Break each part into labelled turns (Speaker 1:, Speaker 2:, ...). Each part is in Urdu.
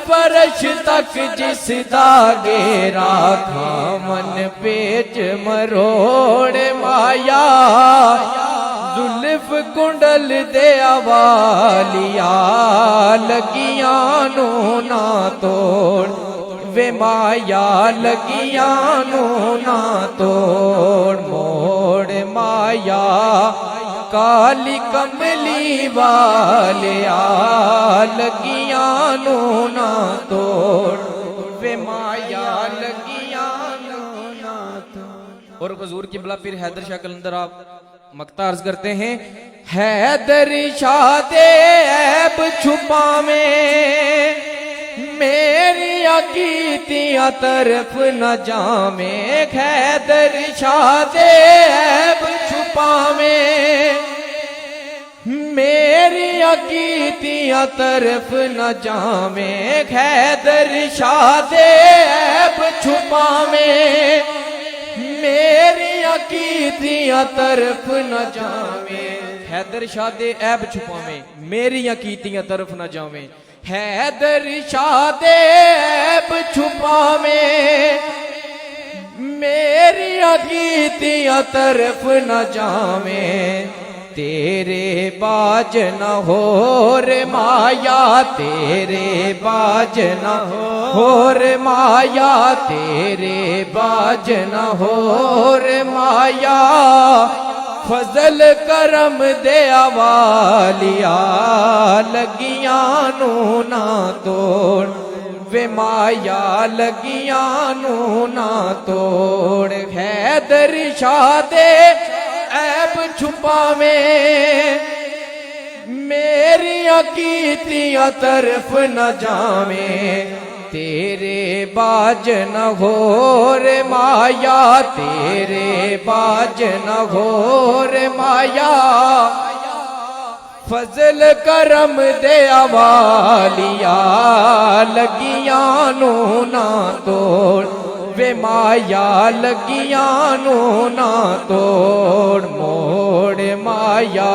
Speaker 1: فرش تک جس داغے راکھا من پیچ مروڑ مایا زلف کنڈل دے والیا لگیاں نو نہ توڑ وے مایا لگیاں نو نہ توڑ موڑ مایا کالی کملی والیا لگیاں نو نہ توڑ وے مایا لگیاں نو نہ توڑ۔ اور حضور قبلہ پیر حیدر شاہ قلندر آپ مقطع عرض کرتے ہیں، حیدر شاہ دے عیب چھپاویں میری عقیدیاں طرف نہ جامیں، حیدر شاہ دے عیب چھپاویں میری عقیدیاں طرف نہ جامیں، حیدر شاہ دے عیب چھپاویں میری عقیدیاں طرف نہ جاویں، حیدر شاہ دے عیب چھپاویں میری عقیدیاں طرف نہ جاویں، حیدر شاہ دے عیب چھپاویں میری عقیدیاں طرف نہ جاویں، تیرے باج نہ ہو رے مایا تیرے باج نہ ہو رے مایا تیرے باج نہ ہو رے مایا فضل کرم دے والیا لگیاں نو نہ توڑ وے مایا لگیاں نو نہ توڑ، حیدر شاہ دے عیب چھپاویں میری عقیدیاں طرف نہ جاویں، تیرے باج نہ ہو رے مایا تیرے باج نہ ہو رے مایا فضل کرم دے والیا لگیاں نو نہ توڑ وے مایا لگیاں نو نہ توڑ، موڑ مایا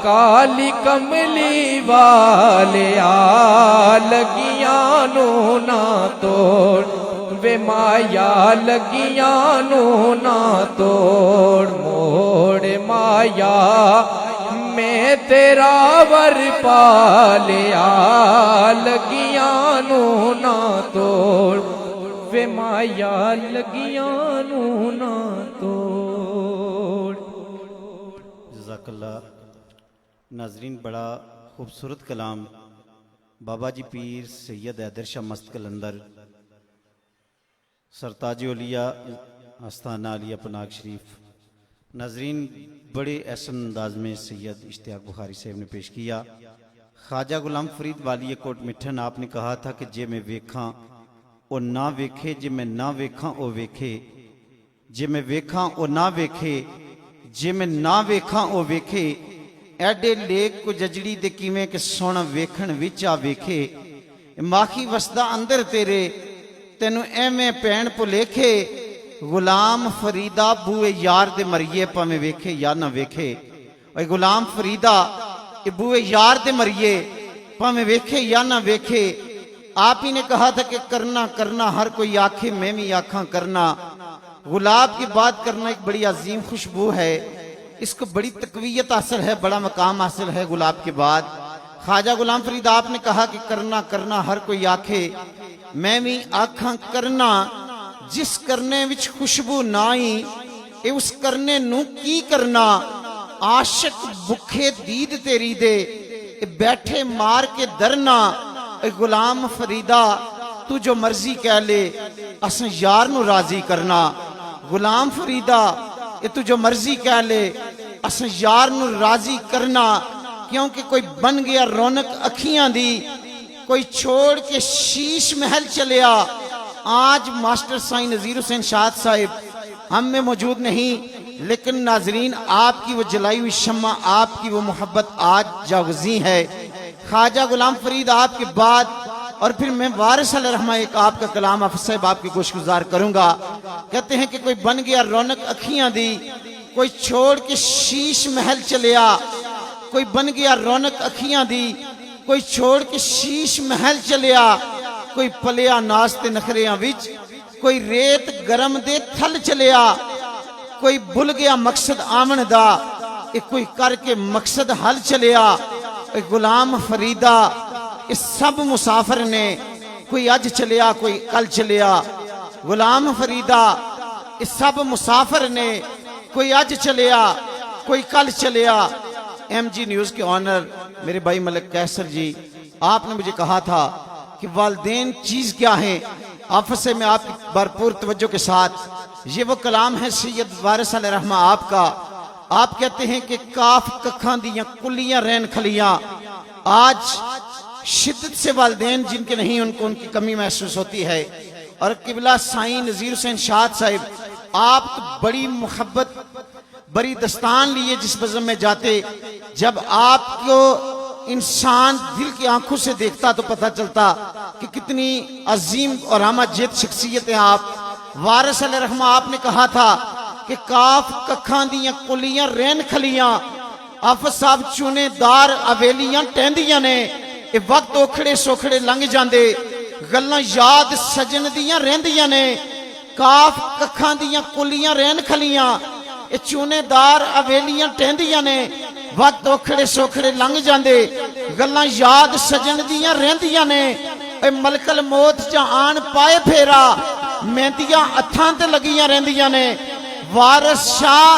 Speaker 1: کالی کملی والیا لگیاں نو نہ توڑ وے مایا لگیاں نو نہ توڑ، موڑ مایا میں تیرا ور پالیا لگیاں نو نہ توڑ وے مایا لگیاں نو نہ توڑ۔
Speaker 2: جزاک اللہ۔ ناظرین، بڑا خوبصورت کلام بابا جی پیر سید حیدر شاہ مست قلندر سرتاج اولیاء آستانہ علیہ پناگ شریف، ناظرین بڑے احسن انداز میں سید اشتیاق بخاری صاحب نے پیش کیا۔ خواجہ غلام فرید والی کوٹ مٹھن آپ نے کہا تھا کہ جے میں ویکھاں او نہ ویکھے جے میں نہ ویکھاں او ویکھے، جے میں ویکھاں او نہ ویکھے جے میں نہ ویکھاں او ویکھے، ایڈے لیک کو ججڑی دے کیویں کہ سونا ویکھن وچ آ ویکھے، ماخی وسدا اندر تیرے تینو ایویں پین پلیکھے، غلام فریدہ بوئے یار دے مریے پاویں ویکھے یا نہ ویکھے، اے غلام فریدہ بوئے یار دے مریے پاویں ویکھے یا نہ ویکھے۔ آپ ہی نے کہا تھا کہ کرنا کرنا ہر کوئی آنکھیں میں بھی آنکھاں کرنا، گلاب کی بات کرنا ایک بڑی عظیم خوشبو ہے، اس کو بڑی تقویت حاصل ہے، بڑا مقام حاصل ہے گلاب کے بعد۔ خواجہ غلام فرید آپ نے کہا کہ کرنا کرنا ہر کوئی آنکھیں میں بھی آنکھاں کرنا، جس کرنے وچ خوشبو نائی اے اس کرنے نو کی کرنا، عاشق بکھے دید تیری دے اے بیٹھے مار کے درنا، اے غلام فریدہ تو جو مرضی کہہ لے اسن یار نو راضی کرنا، غلام فریدہ اے تو جو مرضی کہہ لے اسن یار نو راضی کرنا، کیونکہ کوئی بن گیا رونق اکھیاں دی، کوئی چھوڑ کے شیش محل چلیا۔ آج ماسٹر سائیں نذیر حسین شاد صاحب ہم میں موجود نہیں، لیکن ناظرین آپ کی وہ جلائی ہوئی شمع، آپ کی وہ محبت آج جاگزی ہے۔ خواجہ غلام فرید آپ کے بعد اور پھر میں وارث علیہ رحمہ ایک آپ کا کلام حافظ صاحب آپ کی گوش گزار کروں گا۔ کہتے ہیں کہ کوئی بن گیا رونق اکھیاں دی، کوئی چھوڑ کے شیش محل چلیا، کوئی بن گیا رونق اکھیاں دی، کوئی چھوڑ کے شیش محل چلیا، کوئی پلیا ناستے نخریاں وچ، کوئی ریت گرم دے تھل چلیا، کوئی بھول گیا مقصد آمن دا، کوئی کر کے مقصد حل چلیا۔ غلام فریدہ اس سب مسافر نے، کوئی اج چلیا کوئی کل چلیا۔ غلام فریدہ اس سب مسافر نے، کوئی اج چلیا کوئی کل چلیا۔ ایم جی نیوز کے آنر میرے بھائی ملک کیسر جی، آپ نے مجھے کہا تھا کہ والدین چیز کیا ہیں، آفس سے میں آپ کی بھرپور توجہ کے ساتھ، یہ وہ کلام ہے سید وارث علیہ رحمہ آپ کا۔ آپ کہتے ہیں کہ کاف ککھاں دیاں کلیاں رین کھلیاں۔ آج شدت سے والدین جن کے نہیں ان کو ان کی کمی محسوس ہوتی ہے، اور قبلہ سائیں نذیر حسین شاد صاحب، آپ تو بڑی محبت بڑی دستان لیے جس بزم میں جاتے، جب آپ کو انسان دل کی آنکھوں سے دیکھتا تو پتہ چلتا کہ کتنی عظیم اور ہمہ جیت شخصیت ہیں آپ۔ وارث علیہ رحمہ آپ نے کہا تھا کہ کاف ککھاں دیاں کلیاں رین کھلیاں، آفت صاحب چونے دار اویلیاں ٹہندیاں نے، اے وقت اوکھڑے سوکھڑے لنگ جاندے، گلاں یاد سجن دیاں رہندیاں نے۔ کاف ککھاں دیاں کلیاں رین کھلیاں، اے چونے دار اویلیاں ٹہندیاں نے، وقت اوکھڑے سوکھڑے لنگ جاندے، گلاں یاد سجن دیاں رہندیاں نے۔ اے ملک الموت جہان پائے پھیرا، مہندیاں اتھاں تے لگیاں رہندیاں نے۔ وارث شاہ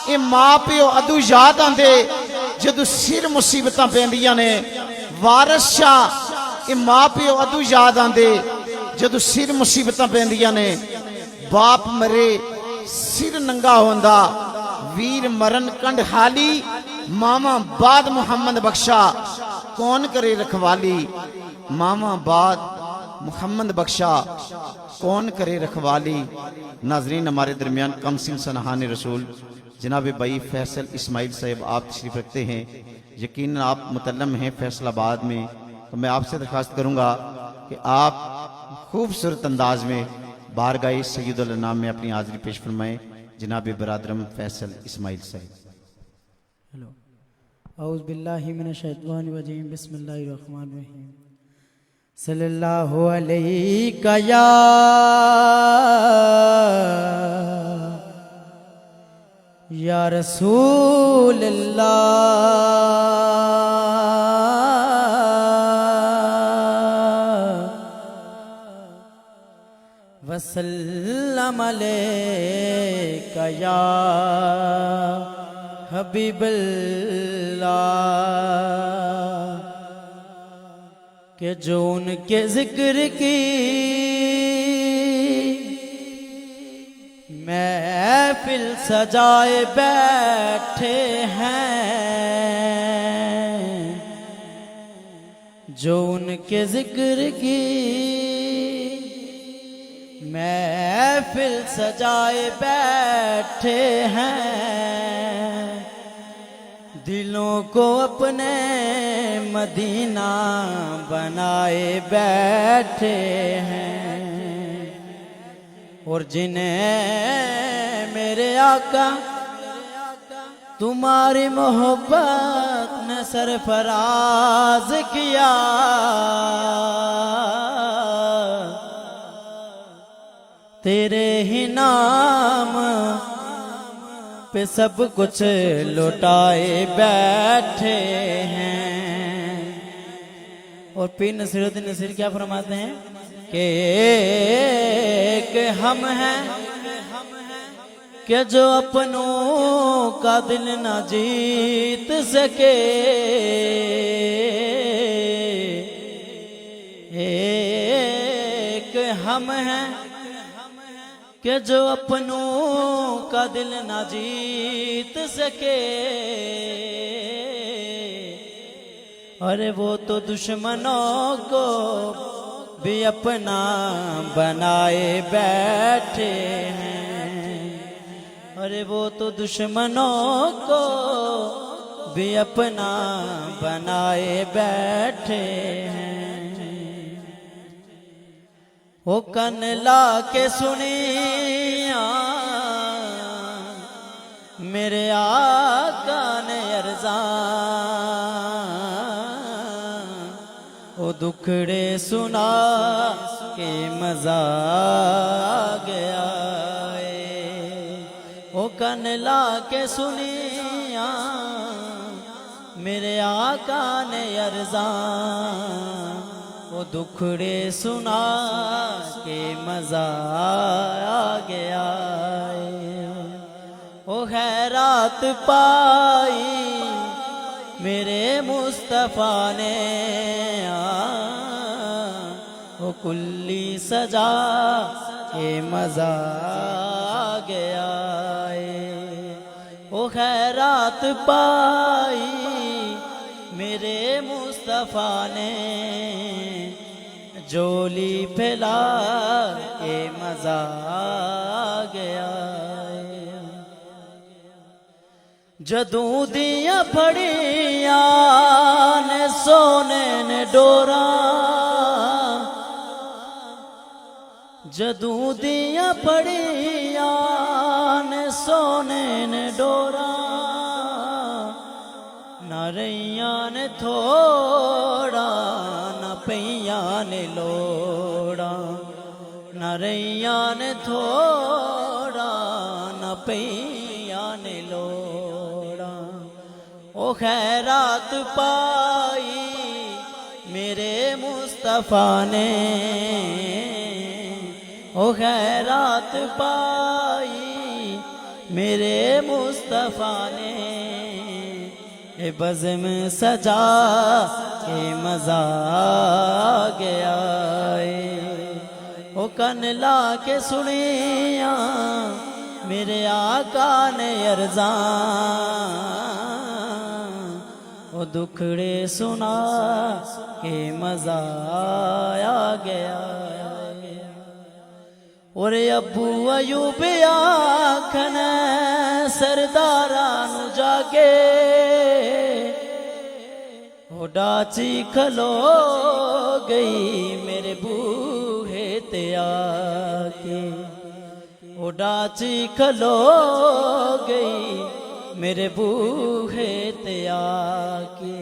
Speaker 2: اے ماں پیو ادو یاد آندے، جدو سر مصیبتاں پیندیاں نے۔ وارث شاہ اے ماں پیو ادو یاد آندے، جدو سر مصیبتاں پیندیاں نے۔ باپ مرے سر ننگا ہوندا، ویر مرن کنڈ حالی، ماما بعد محمد بخشا کون کرے رکھوالی۔ ماما بعد محمد بخشا کون کرے رکھوالی۔ ناظرین، ہمارے درمیان کم سن سنہان رسول جناب بھائی فیصل اسماعیل صاحب آپ تشریف رکھتے ہیں۔ یقیناً آپ متعلم ہیں فیصل آباد میں، تو میں آپ سے درخواست کروں گا کہ آپ خوبصورت انداز میں بارگاہ سید الانام میں اپنی حاضری پیش فرمائیں۔ جناب برادرم فیصل اسماعیل صاحب۔
Speaker 3: اعوذ باللہ من الشیطان الرجیم، بسم اللہ الرحمن الرحیم۔ صلی اللہ علیہ یا رسول اللہ، وسلم علیک یا حبیب اللہ، کہ جو ان کے ذکر کی محفل سجائے بیٹھے ہیں، جو ان کے ذکر کی محفل سجائے بیٹھے ہیں، دلوں کو اپنے مدینہ بنائے بیٹھے ہیں، اور جنہیں میرے آقا تمہاری محبت نے سرفراز کیا، تیرے ہی نام پہ سب کچھ لوٹائے بیٹھے ہیں۔ اور پیر نصیرالدین نصیر کیا فرماتے ہیں کہ ایک ہم ہیں کہ جو اپنوں کا دل نہ جیت سکے، ایک ہم ہیں کہ جو اپنوں کا دل نہ جیت سکے، ارے وہ تو دشمنوں کو بھی اپنا بنائے بیٹھے ہیں، ارے وہ تو دشمنوں کو بھی اپنا بنائے بیٹھے ہیں۔ وہ کن لا کے سنیا میرے آقا نے ارزاں، وہ دکھڑے سنا کے مزہ آ گیا ہے، وہ کن لا کے سنیا میرے آقا نے عرضاں، وہ دکھڑے سنا کے مزہ آ گیا ہے، وہ خیرات پائی میرے مصطفیٰ نے، وہ کلی سجا کے مزہ آ گیا ہے، وہ خیرات پائی میرے مصطفیٰ نے، جولی پھیلا کے مزہ آ گیا ہے، جدوں دیاں پھڑیاں نے سونے نے ڈورا، جدوں دیاں پھڑیاں نے سونے نے ڈورا، نہ رہیاں نے تھوڑا نہ پئیاں نے لوڑا، نہ رہیاں نے تھوڑا نہ پئیاں نے لوڑا، او خیرات پائی میرے مصطفیٰ نے، او خیرات پائی میرے مصطفیٰ نے، اے بزم سجا کے مزہ آ گیا ہے، او کن لا کے سنیا میرے آقا نے عرضاں، وہ دکھڑے سنا کے مزہ آ گیا ہے، اور ابو ایوب آکھن سرداراں نو جا کے، وہ ڈاچی کھلو گئی میرے بوہے تے آ کے، وہ ڈاچی کھلو گئی میرے بوہے تے آ کے،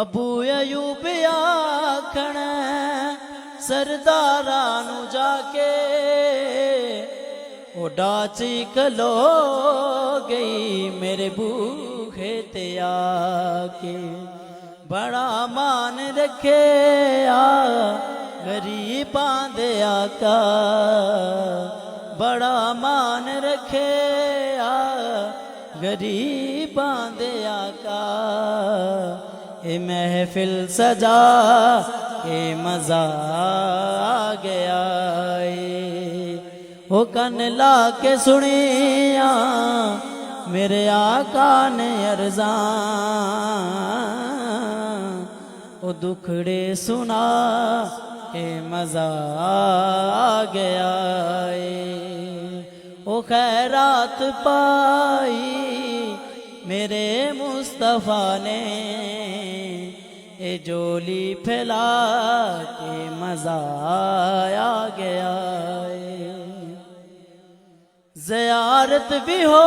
Speaker 3: ابو ایوب آکھن سرداراں نو جا کے، وہ ڈاچی کھلو گئی میرے بوہے تے آ کے، بڑا مان رکھے غریباں دے آقا، بڑا مان رکھے غریباں دے آقا، اے محفل سجا کے مزہ آ گیا ہے، وہ کن لا کے سنیا میرے آقا نے عرضاں، وہ دکھڑے سنا کے مزہ آ گیا ہے، وہ خیرات پائی میرے مصطفیٰ نے، اے جولی پھیلا کے مزہ آ گیا ہے، زیارت بھی ہو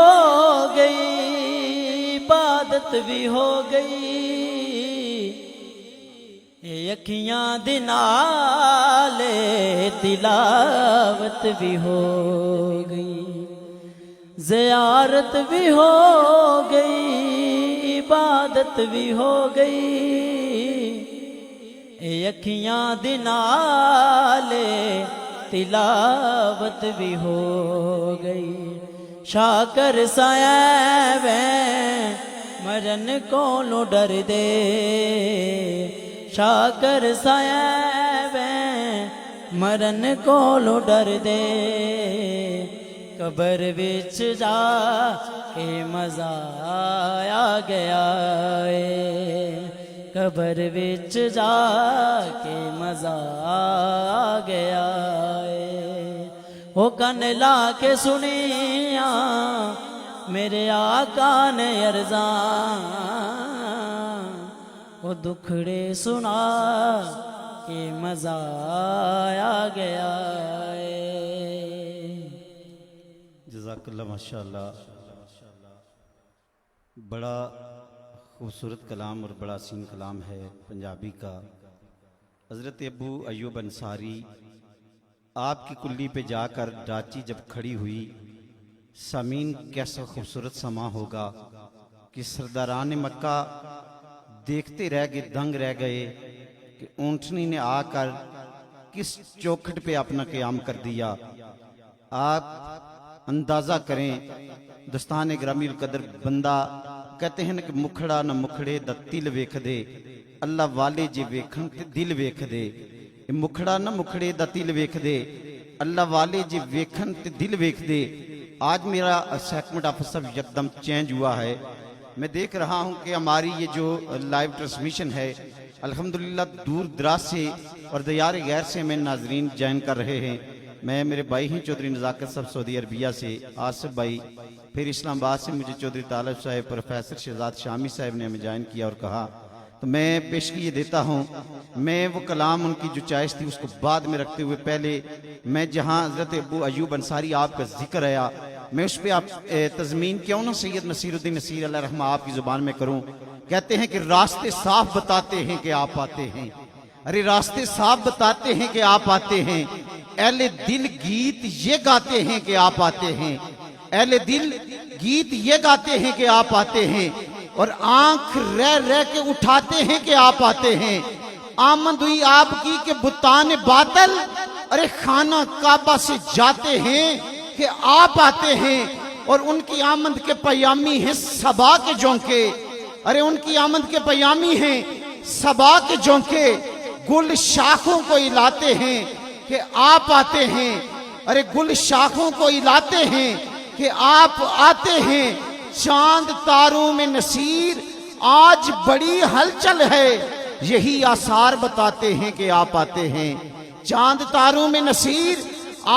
Speaker 3: گئی عبادت بھی ہو گئی، اے اکھیاں دی نالے تلاوت بھی ہو گئی، زیارت بھی ہو گئی عبادت بھی ہو گئی، اے اکھیاں دی نالے تلاوت بھی ہو گئی، شاکر سائیں مرن کولوں ڈر دے، شاکر سائیں مرن کولوں ڈر دے، قبر وچ جا کے مزہ آ گیا ہے، قبر وچ جا کے مزہ آ گیا ہے، وہ کن لا کے سنیا میرے آقا نے عرضاں، وہ دکھڑے سنا کے مزہ آ گیا ہے۔
Speaker 2: جزاک اللہ ماشاءاللہ، بڑا خوبصورت کلام اور بڑا حسین کلام ہے پنجابی کا، حضرت ابو ایوب انصاری آپ کی کلی پہ جا کر ڈاچی جب کھڑی ہوئی، سامعین کیسا خوبصورت سما ہوگا کہ سرداران مکہ دیکھتے رہ گئے، دنگ رہ گئے کہ اونٹنی نے آ کر کس چوکھٹ پہ اپنا قیام کر دیا۔ آپ اندازہ کریں، دستان گرامی القدر بندہ کہتے ہیں کہ مکھڑا نہ مکھڑے دا دل ویکھ دے، اللہ والے جے ویکھن تے دل ویکھ دے۔ مکھڑا نہ مکھڑے دا دل ویکھ دے، اللہ والے جے ویکھن تے دل ویکھ دے۔ آج میرا سیگمنٹ آف سب یکدم چینج ہوا ہے۔ میں دیکھ رہا ہوں کہ ہماری یہ جو لائیو ٹرانسمیشن ہے الحمدللہ دور دراز سے اور دیار غیر سے میں ناظرین جوائن کر رہے ہیں۔ میں میرے بھائی ہیں چودھری نزاکت صاحب سعودی عربیہ سے، آصف بھائی، پھر اسلام آباد سے مجھے چودھری طالب صاحب، پروفیسر شہزاد شامی صاحب نے ہمیں جوائن کیا اور کہا، تو میں پیشگی یہ دیتا ہوں، میں وہ کلام ان کی جو چوائس تھی اس کو بعد میں رکھتے ہوئے پہلے میں جہاں حضرت ابو ایوب انصاری آپ کا ذکر آیا میں اس پہ آپ تضمین کیوں نہ سید نصیر الدین نصیر علیہ رحمہ آپ کی زبان میں کروں۔ کہتے ہیں کہ راستے صاف بتاتے ہیں کہ آپ آتے ہیں، ارے راستے صاف بتاتے ہیں کہ آپ آتے ہیں، اہل دل گیت یہ گاتے ہیں کہ آپ آتے ہیں، اہل دل گیت یہ گاتے ہیں کہ آپ آتے ہیں، اور آنکھ رہ رہ کے اٹھاتے ہیں کہ آپ آتے ہیں۔ آمد ہوئی آپ کی کہ بتان باطل ارے خانہ کعبہ سے جاتے ہیں کہ آپ آتے ہیں، اور ان کی آمد کے پیامی ہیں صبا کے جونکے، ارے ان کی آمد کے پیامی ہیں صبا کے جونکے، گل شاخوں کو ہلاتے ہیں کہ آپ آتے ہیں، ارے گل شاخوں کو ہلاتے ہیں کہ آپ آتے ہیں۔ چاند تاروں میں نصیر آج بڑی ہلچل ہے، یہی آثار بتاتے ہیں کہ آپ آتے ہیں۔ چاند تاروں میں نصیر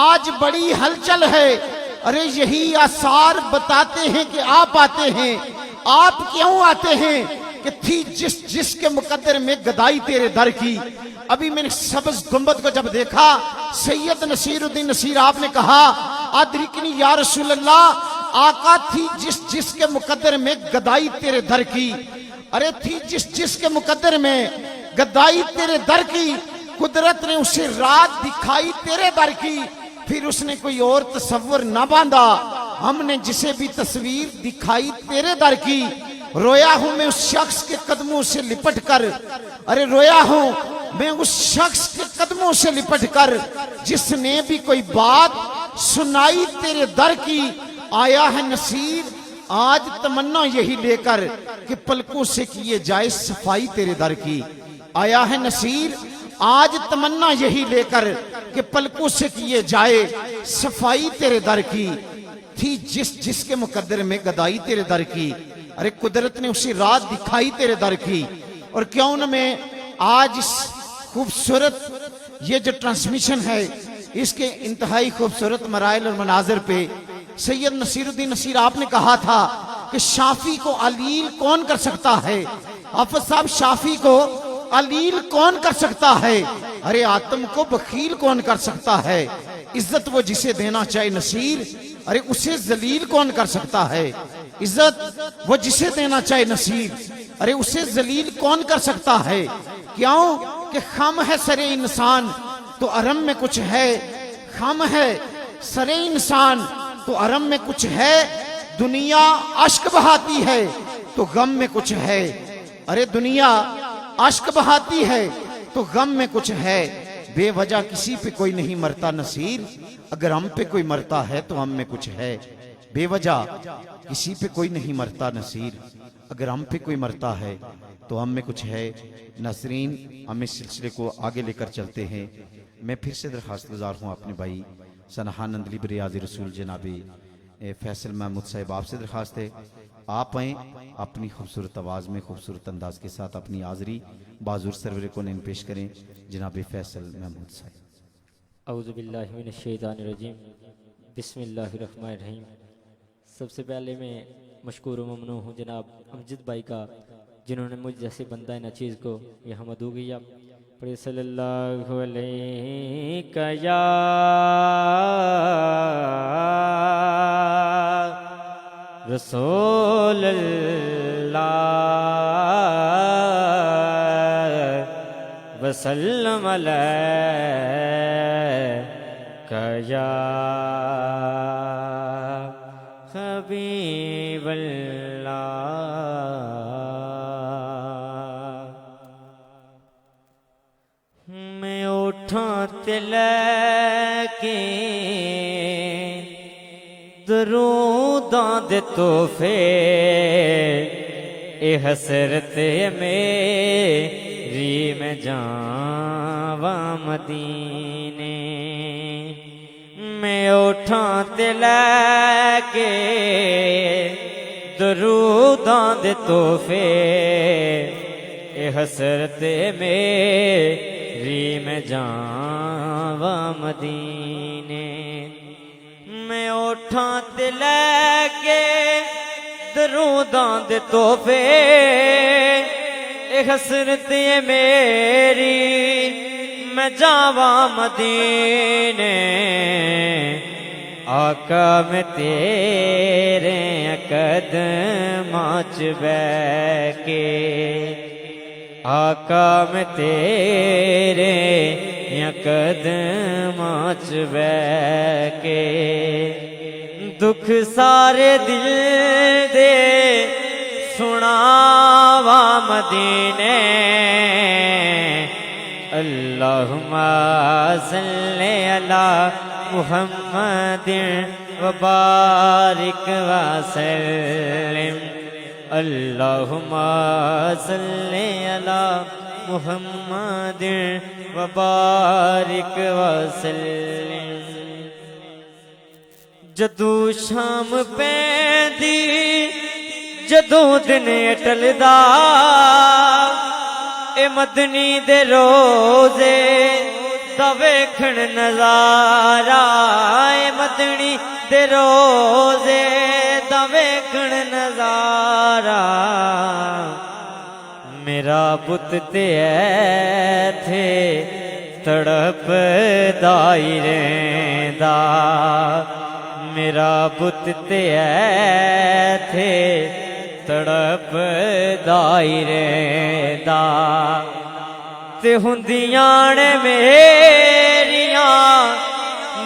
Speaker 2: آج بڑی ہلچل ہے، ارے یہی آثار بتاتے ہیں کہ آپ آتے ہیں۔ آپ کیوں آتے ہیں کہ تھی جس کے مقدر میں گدائی تیرے در کی۔ ابھی میں نے سبز گنبد کو جب دیکھا، سید نصیر الدین نصیر آپ نے کہا، ادرکنی یا رسول اللہ، آقا تھی جس کے مقدر میں گدائی تیرے در کی، ارے تھی جس کے مقدر میں گدائی تیرے در کی، قدرت نے اسے رات دکھائی تیرے در کی، پھر اس نے کوئی اور تصور نہ باندھا، ہم نے جسے بھی تصویر دکھائی تیرے در کی۔ رویا ہوں میں اس شخص کے قدموں سے لپٹ کر، ارے رویا ہوں میں اس شخص کے قدموں سے لپٹ کر جس نے بھی کوئی بات سنائی تیرے در کی۔ آیا ہے نصیر آج تمنا یہی لے کر کہ پلکوں سے کیے جائے صفائی تیرے در کی۔ آیا ہے نصیر آج تمنا یہی لے کر کہ پلکوں سے کیے جائے صفائی تیرے در کی۔ تھی جس کے مقدر میں گدائی تیرے در کی، ارے قدرت نے اسی رات دکھائی تیرے در کی۔ اور کیوں نہ میں آج اس خوبصورت یہ جو ٹرانسمیشن ہے اس کے انتہائی خوبصورت مراحل اور مناظر پہ سید نصیر الدین نصیر آپ نے کہا تھا کہ شافی کو علیل کون کر سکتا ہے؟ حافظ صاحب شافی کو علیل کون کر سکتا ہے؟ ارے آتم کو بخیل کون کر سکتا ہے؟ عزت وہ جسے دینا چاہے نصیر، ارے اسے ذلیل کون کر سکتا ہے؟ عزت وہ جسے دینا چاہے نصیر، ارے اسے ذلیل کون کر سکتا ہے؟ کیوں کہ خم ہے سر انسان تو عرم میں کچھ ہے، خم ہے سر انسان تو عرم میں کچھ ہے، دنیا اشک بہاتی ہے تو غم میں کچھ ہے، ارے دنیا اشک بہاتی ہے تو غم میں کچھ ہے۔ بے وجہ کسی پہ کوئی نہیں مرتا نصیر، اگر ہم پہ کوئی مرتا ہے تو ہم میں کچھ ہے۔ بے وجہ کسی پہ کوئی نہیں مرتا نصیر، اگر ہم پہ کوئی مرتا ہے تو ہم میں کچھ ہے۔ ناظرین ہم اس سلسلے کو آگے لے کر چلتے ہیں۔ میں پھر سے درخواست گزار ہوں اپنے بھائی سنہان اندلی بریاض رسول جناب فیصل محمود صاحب آپ سے درخواست ہے آپ آئیں، اپنی خوبصورت آواز میں خوبصورت انداز کے ساتھ اپنی حاضری بازور سرور کو نین پیش کریں جناب فیصل محمود صاحب۔
Speaker 4: اعوذ باللہ من الشیطان الرجیم، بسم اللہ الرحمن الرحیم۔ سب سے پہلے میں مشکور و ممنون ہوں جناب امجد بھائی کا، جنہوں نے مجھ جیسے بندہ ناچیز کو یہاں مدعو کیا۔ پڑھیں صلی اللہ علیہ یا رسول اللہ وسلم علیک یا حبیب اللہ۔ میں اٹھاں تے لے کے دروداں دے تحفے، اے حسرت میری میں جاواں مدینے۔ میں اٹھاں تے لے کے دروداں دے تحفے، اے حسرت میری میں جاواں مدینے۔ میں اٹھاں تے لے کے دروداں دے تحفے، اے حسرت میری میں جاواں مدینے۔ آقا میں تیرے قدماں چ بیٹھ کے، آقا میں تیرے قدماں چ بیٹھ کے، دکھ سارے دل دے سناواں مدینے۔ اللہم صلی علی محمد وبارک وسلم۔ اللہم صلی علی محمد وبارک وسلم۔ جدو شام پیندی جدو دن ٹلدا، اے مدنی دے روزے دا ویکھن نظارہ، اے مدنی دے روزے دا ویکھن نظارہ۔ میرا بت تے ایتھے تڑپ دائی رہندا، میرا بت تے ایتھے تڑپ دائی رہندا۔ تے ہوندیاں نے میریاں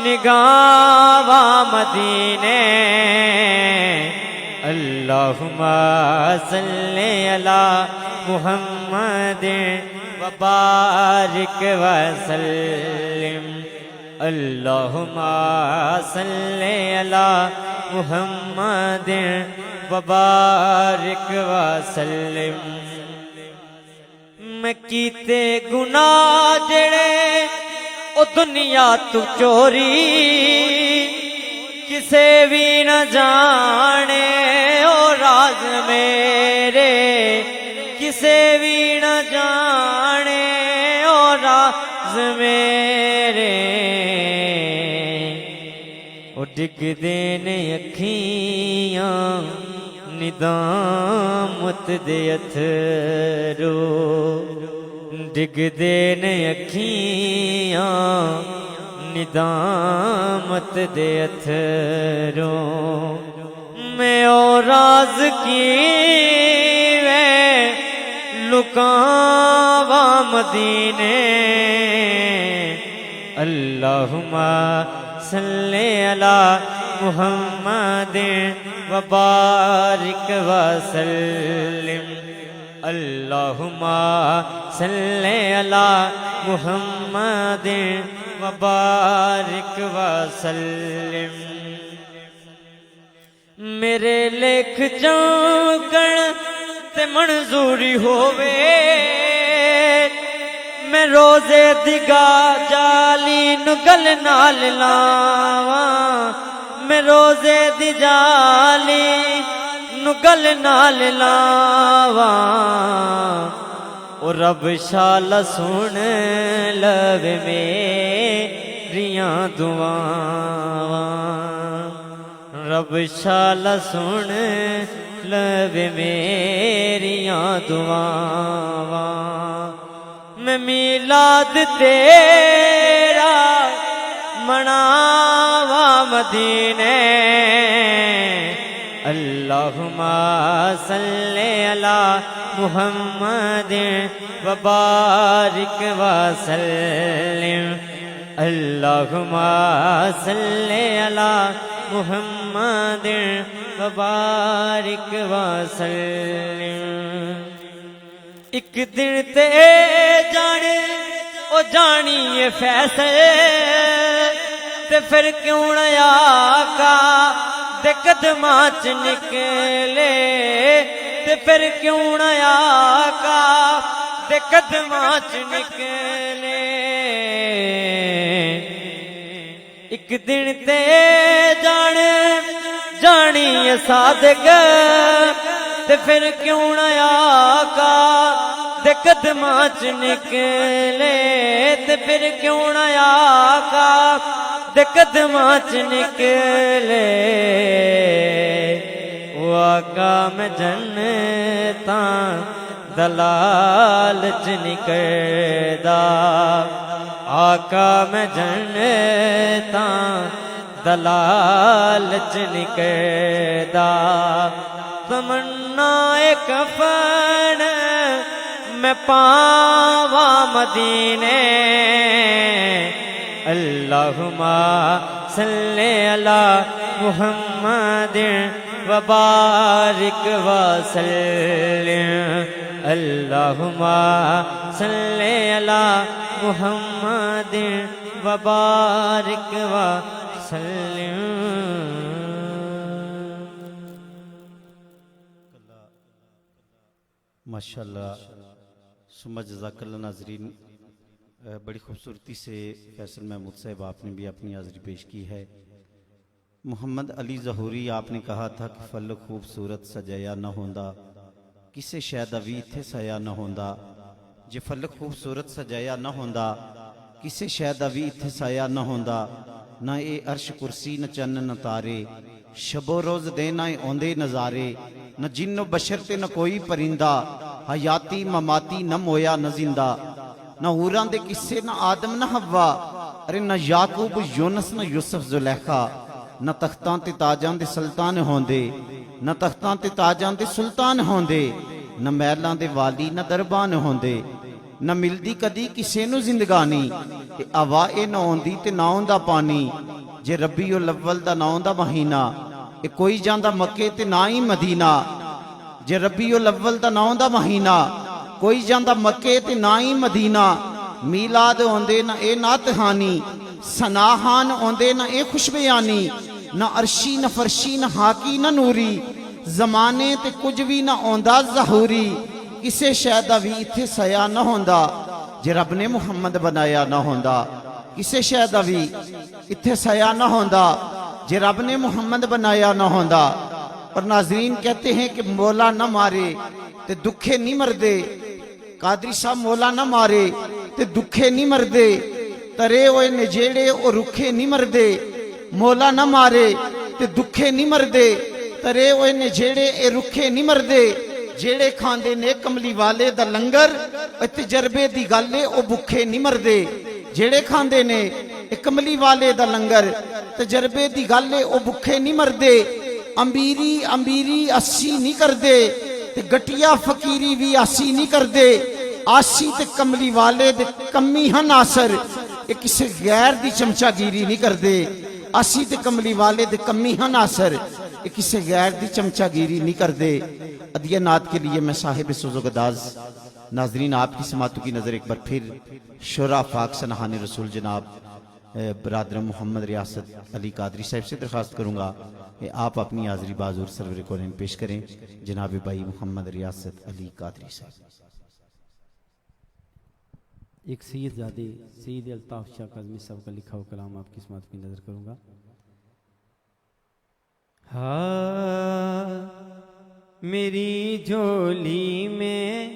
Speaker 4: نگاہاں مدینے۔ اللہم صلی علی محمد وبارک وسلم۔ اللہم صلی علی محمد وبارک وسلم۔ میں کیتے گناہ جڑے او دنیا تو چوری، کسے بھی نہ جانے او راز میرے، کسے بھی نہ جانے او راز میرے۔ او ڈگ دینے اکھیاں ندامت دے اتھرو، ڈگ دینے اکھیاں ندامت دے اتھرو۔ میں او راز کی میں لکاواں مدینے۔ اللہم صلی علی محمد وبارک وسلم۔ اللہم صلی علی محمد وبارک وسلم۔ میرے لکھ جاگن تے منظوری ہووے، میں روزے دیگا جالی نو گل نال لاواں، میں روزے دی جالی نو گل نال لاواں۔ او رب شالا سن لوے میریاں دعاواں، رب شالا سن لوے میریاں دعاواں۔ میں میلاد تیرا مناواں مدینے۔ اللہم صلی علی محمد وبارک وسلم اللہم صلی علی محمد وبارک وسلم ایک دن تے جانے او جانی یہ فیصلے تے پھر کیوں نہ آقا دے قدماں چ نکلے تے پھر کیوں نہ آقا دے قدماں چ نکلے ایک دن تے جانی یہ صادق تے پھر کیوں نہ آقا دے قدماں چ نکلے تے پھر کیوں نہ آقا دے قدماں چ نکلے او آقا میں جنتاں دلال چ نکلدا آقا میں جنتاں دلال چ نکلدا تمنا کفن میں پاواں مدینے اللہم صلی علی محمد وبارک وسلم اللہم صلی علی محمد وبارک وسلم
Speaker 2: ماشاءاللہ ثم جزاک اللہ ناظرین بڑی خوبصورتی سے فیصل محمود صاحب آپ نے بھی اپنی حاضری پیش کی ہے محمد علی ظہوری آپ نے کہا تھا کہ فل خوبصورت سجایا نہ ہوندا کسے شاید اوی تھے سایا نہ ہوندا جے فل خوبصورت سجایا نہ ہوندا کسے شاید اوی تھے سایا نہ ہوندا نہ اے عرش کرسی نہ چن نہ تارے شب و روز دے نہ اوندے نظارے نہ جن و بشر تے نہ کوئی پرندہ حیاتی مماتی نہ مویا نہ زندہ نہ حوراں دے قصے نہ آدم نہ حوا ارے نہ یعقوب یونس نہ یوسف زلیخا نہ تختاں تے تاجاں دے سلطان ہوندے نہ تختاں تے تاجاں دے سلطان ہوندے نہ محلاں دے والی نہ دربان ہوندے نہ ملدی کدی کسے نو زندگانی اے اواے نہ ہوندی تے نہ ہوندا پانی جے ربیع الاول دا نہ ہوندا مہینہ اے کوئی جاندا مکے تے نہ ہی مدینہ جے ربیع الاول دا نہ ہوندا مہینہ کوئی جاندا مکے تے نہ ہی مدینہ میلاد ہوندے نہ اے ناتہانی سناہان ہوندے نہ اے خوش بیانی نہ عرشی نہ فرشی نہ حاکی نہ نوری زمانے تے کچھ بھی نہ ہوندا ظہوری کسے شاید وی اتھے سیا نہ ہوندا جے رب نے محمد بنایا نہ ہوندا کسے شاید وی اتھے سیا نہ ہوندا جے رب نے محمد بنایا نہ ہوندا اور ناظرین کہتے ہیں کہ مولا نہ مارے تے دکھے نہیں مردے قادری صاحب مولا نہ مارے تے دکھے نہیں مردے ترے ہوئے نجیڑے اور رکھے نہیں مردے مولا نہ مارے تے دکھے نہیں مردے ترے ہوئے نجیڑے اے رکھے نہیں مردے جیڑے کھاندے نے کملی والے دا لنگر اے تجربے دی گالے او بکھے نہیں مردے جیڑے کھاندے نے اے کملی والے دا لنگر تجربے دی گالے او بکھے نہیں مردے امبیری اسی نہیں کردے تے گٹیا فقیری بھی آسی نہیں کردے آسی تے کملی والے دے کمی ہن آسر اے کسے غیر دی چمچا گیری نہیں کردے آسی تے کملی والے دے کمی ہن آسر اے کسے غیر دی چمچا گیری نہیں کردے عدیہ نات کے لیے میں صاحب سوزوگداز ناظرین آپ کی سماعتوں کی نظر ایک بار پھر شورا پاک سنہان رسول جناب برادر محمد ریاست علی قادری صاحب سے درخواست کروں گا کہ آپ اپنی حاضری بازور سرور کونین پیش کریں جناب بھائی محمد ریاست علی قادری صاحب
Speaker 5: ایک سید زادے سید الطاف شاہ کاظمی صاحب کا لکھا ہوا کلام آپ کی سماعت کی نظر کروں گا
Speaker 3: میری جھولی میں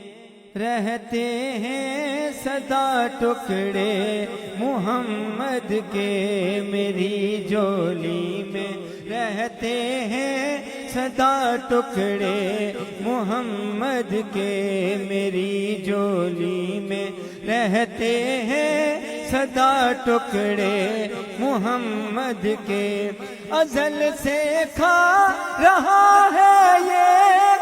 Speaker 3: رہتے ہیں سدا ٹکڑے محمد کے میری جھولی میں رہتے ہیں سدا ٹکڑے محمد کے میری جھولی میں رہتے ہیں سدا ٹکڑے محمد کے ازل سے کھا رہا ہے یہ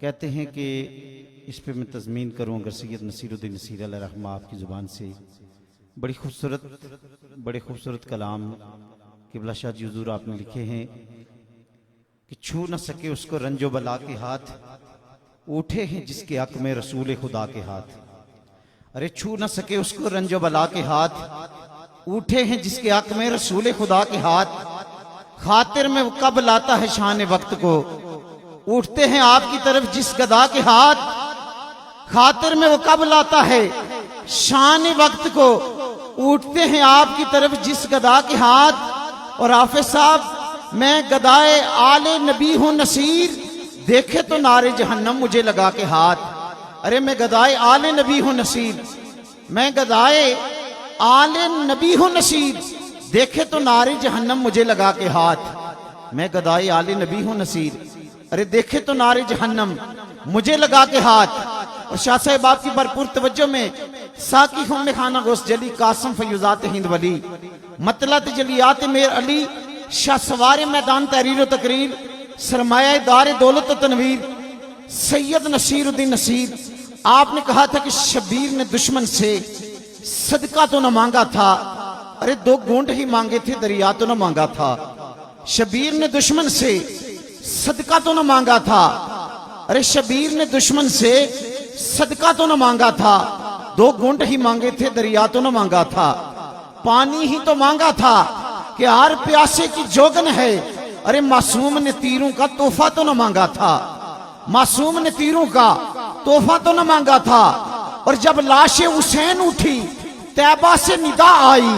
Speaker 2: کہتے ہیں کہ اس پہ میں تضمین کروں اگر سید نصیر الدین نصیر علیہ رحمہ آپ کی زبان سے بڑے خوبصورت کلام قبلہ شاہ جی حضور آپ نے لکھے ہیں کہ چھو نہ سکے اس کو رنج و بلا کے ہاتھ، اٹھے ہیں جس کے حق میں رسول خدا کے ہاتھ. ارے چھو نہ سکے اس کو رنج و بلا کے ہاتھ، اٹھے ہیں جس کے حق میں رسول خدا کے ہاتھ. خاطر میں وہ کب لاتا ہے شان وقت کو، اٹھتے ہیں آپ کی طرف جس گدا کے ہاتھ. خاطر میں وہ کب لاتا ہے شان وقت کو، اٹھتے ہیں آپ کی طرف جس گدا کے ہاتھ. اور حافظ صاحب میں گدائے آل نبی ہوں نصیر، دیکھے تو نار جہنم مجھے لگا کے ہاتھ. ارے میں گدائے آل نبی ہوں نصیر، میں گدائے آل نبی ہوں نصیر، دیکھے تو نار جہنم مجھے لگا کے ہاتھ. میں گدائے آل نبی ہوں نصیر، ارے دیکھے تو نار جہنم مجھے لگا کے ہاتھ. اور شاہ صاحب آپ کی بھرپور توجہ میں ساقی خم خانہ غوث جلی قاسم فیوزات ہند ولی مطلع تجلیات میر علی شاہ سوار میدان تحریر و تقریر سرمایہ دار دولت و تنویر سید نصیر الدین نصیر. آپ نے کہا تھا کہ شبیر نے دشمن سے صدقہ تو نہ مانگا تھا، ارے 2 گھونٹ ہی مانگے تھے دریا تو نہ مانگا تھا. شبیر نے دشمن سے صدقہ تو نہ مانگا تھا، ارے شبیر نے دشمن سے صدقہ تو نہ مانگا تھا، 2 گھونٹ ہی مانگے تھے دریا تو نہ مانگا تھا. پانی ہی تو مانگا تھا کہ ہر پیاسے کی جوگن ہے، ارے معصوم نے تیروں کا تحفہ تو نہ مانگا تھا. معصوم نے تیروں کا تحفہ تو نہ مانگا تھا. اور جب لاش حسین اٹھی طیبہ سے ندا آئی،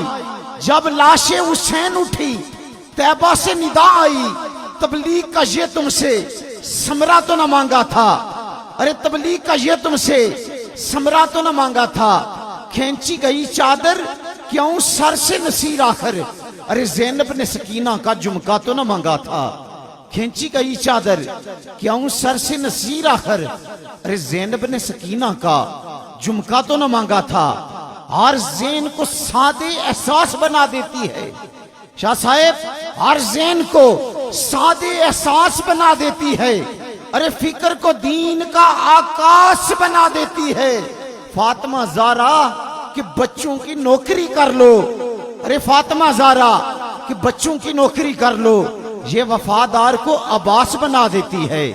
Speaker 2: جب لاش حسین اٹھی طیبہ سے ندا آئی، تبلیغ کا یہ تم سے ثمرہ تو نہ مانگا تھا. ارے تبلیغ کا یہ تم سے ثمرہ تو نہ مانگا تھا. کھینچی گئی چادر کیوں سر سے نصیر آخر، ارے زینب نے سکینہ کا جھمکا تو نہ مانگا تھا. کھینچی گئی چادر کیوں سر سے نصیر آخر، ارے زینب نے سکینہ کا جھمکا تو نہ مانگا تھا. ہر زین کو سادے احساس بنا دیتی ہے شاہ صاحب، ہر زین کو سادے احساس بنا دیتی ہے. ارے فکر کو دین کا آکاش بنا دیتی ہے. فاطمہ زہرا کہ بچوں کی نوکری کر لو، ارے فاطمہ زہرا کہ بچوں کی نوکری کر لو، یہ وفادار کو عباس بنا دیتی ہے.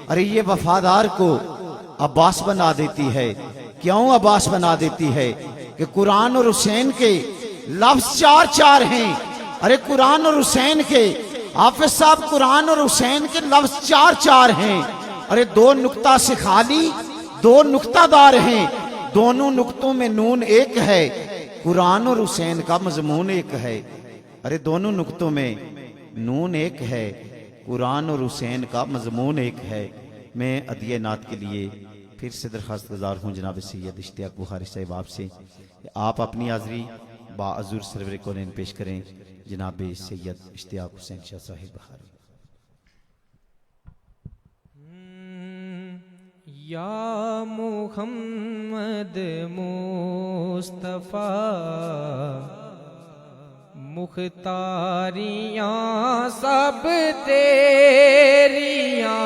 Speaker 2: ارے یہ وفادار کو عباس بنا دیتی ہے. کیوں عباس بنا دیتی ہے؟ کہ قرآن اور حسین کے لفظ 4 ہیں. ارے قرآن اور حسین کے حافظ صاحب قرآن اور حسین کے لفظ 4 ہیں. ارے 2 نقطہ سے خالی 2 نقطہ دار ہیں، دونوں نقطوں میں نون ایک ہے. قرآن اور حسین کا مضمون ایک ہے. ارے دونوں نقطوں میں نون ایک ہے، قرآن اور حسین کا مضمون ایک ہے. میں عدیہ نعت کے لیے پھر سے درخواست گزار ہوں جناب سید اشتیاق بخاری صاحب آپ سے کہ آپ اپنی حاضری با حضور سرور کونین پیش کریں. جناب سید اشتیاق حسین شاہ صاحب بخاری.
Speaker 1: یا محمد مصطفیٰ مختاریاں سب تیریاں،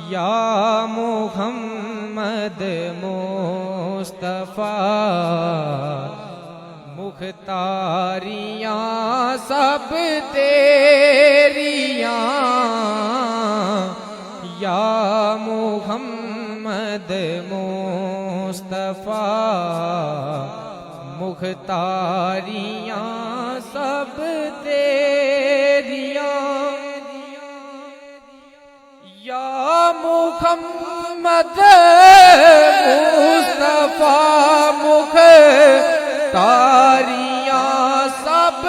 Speaker 1: یا محمد مصطفیٰ مختاریاں سب تیریاں، یا محمد مصطفیٰ مختاریاں سب تیریاں، یا محمد مصطفیٰ مختاریاں سب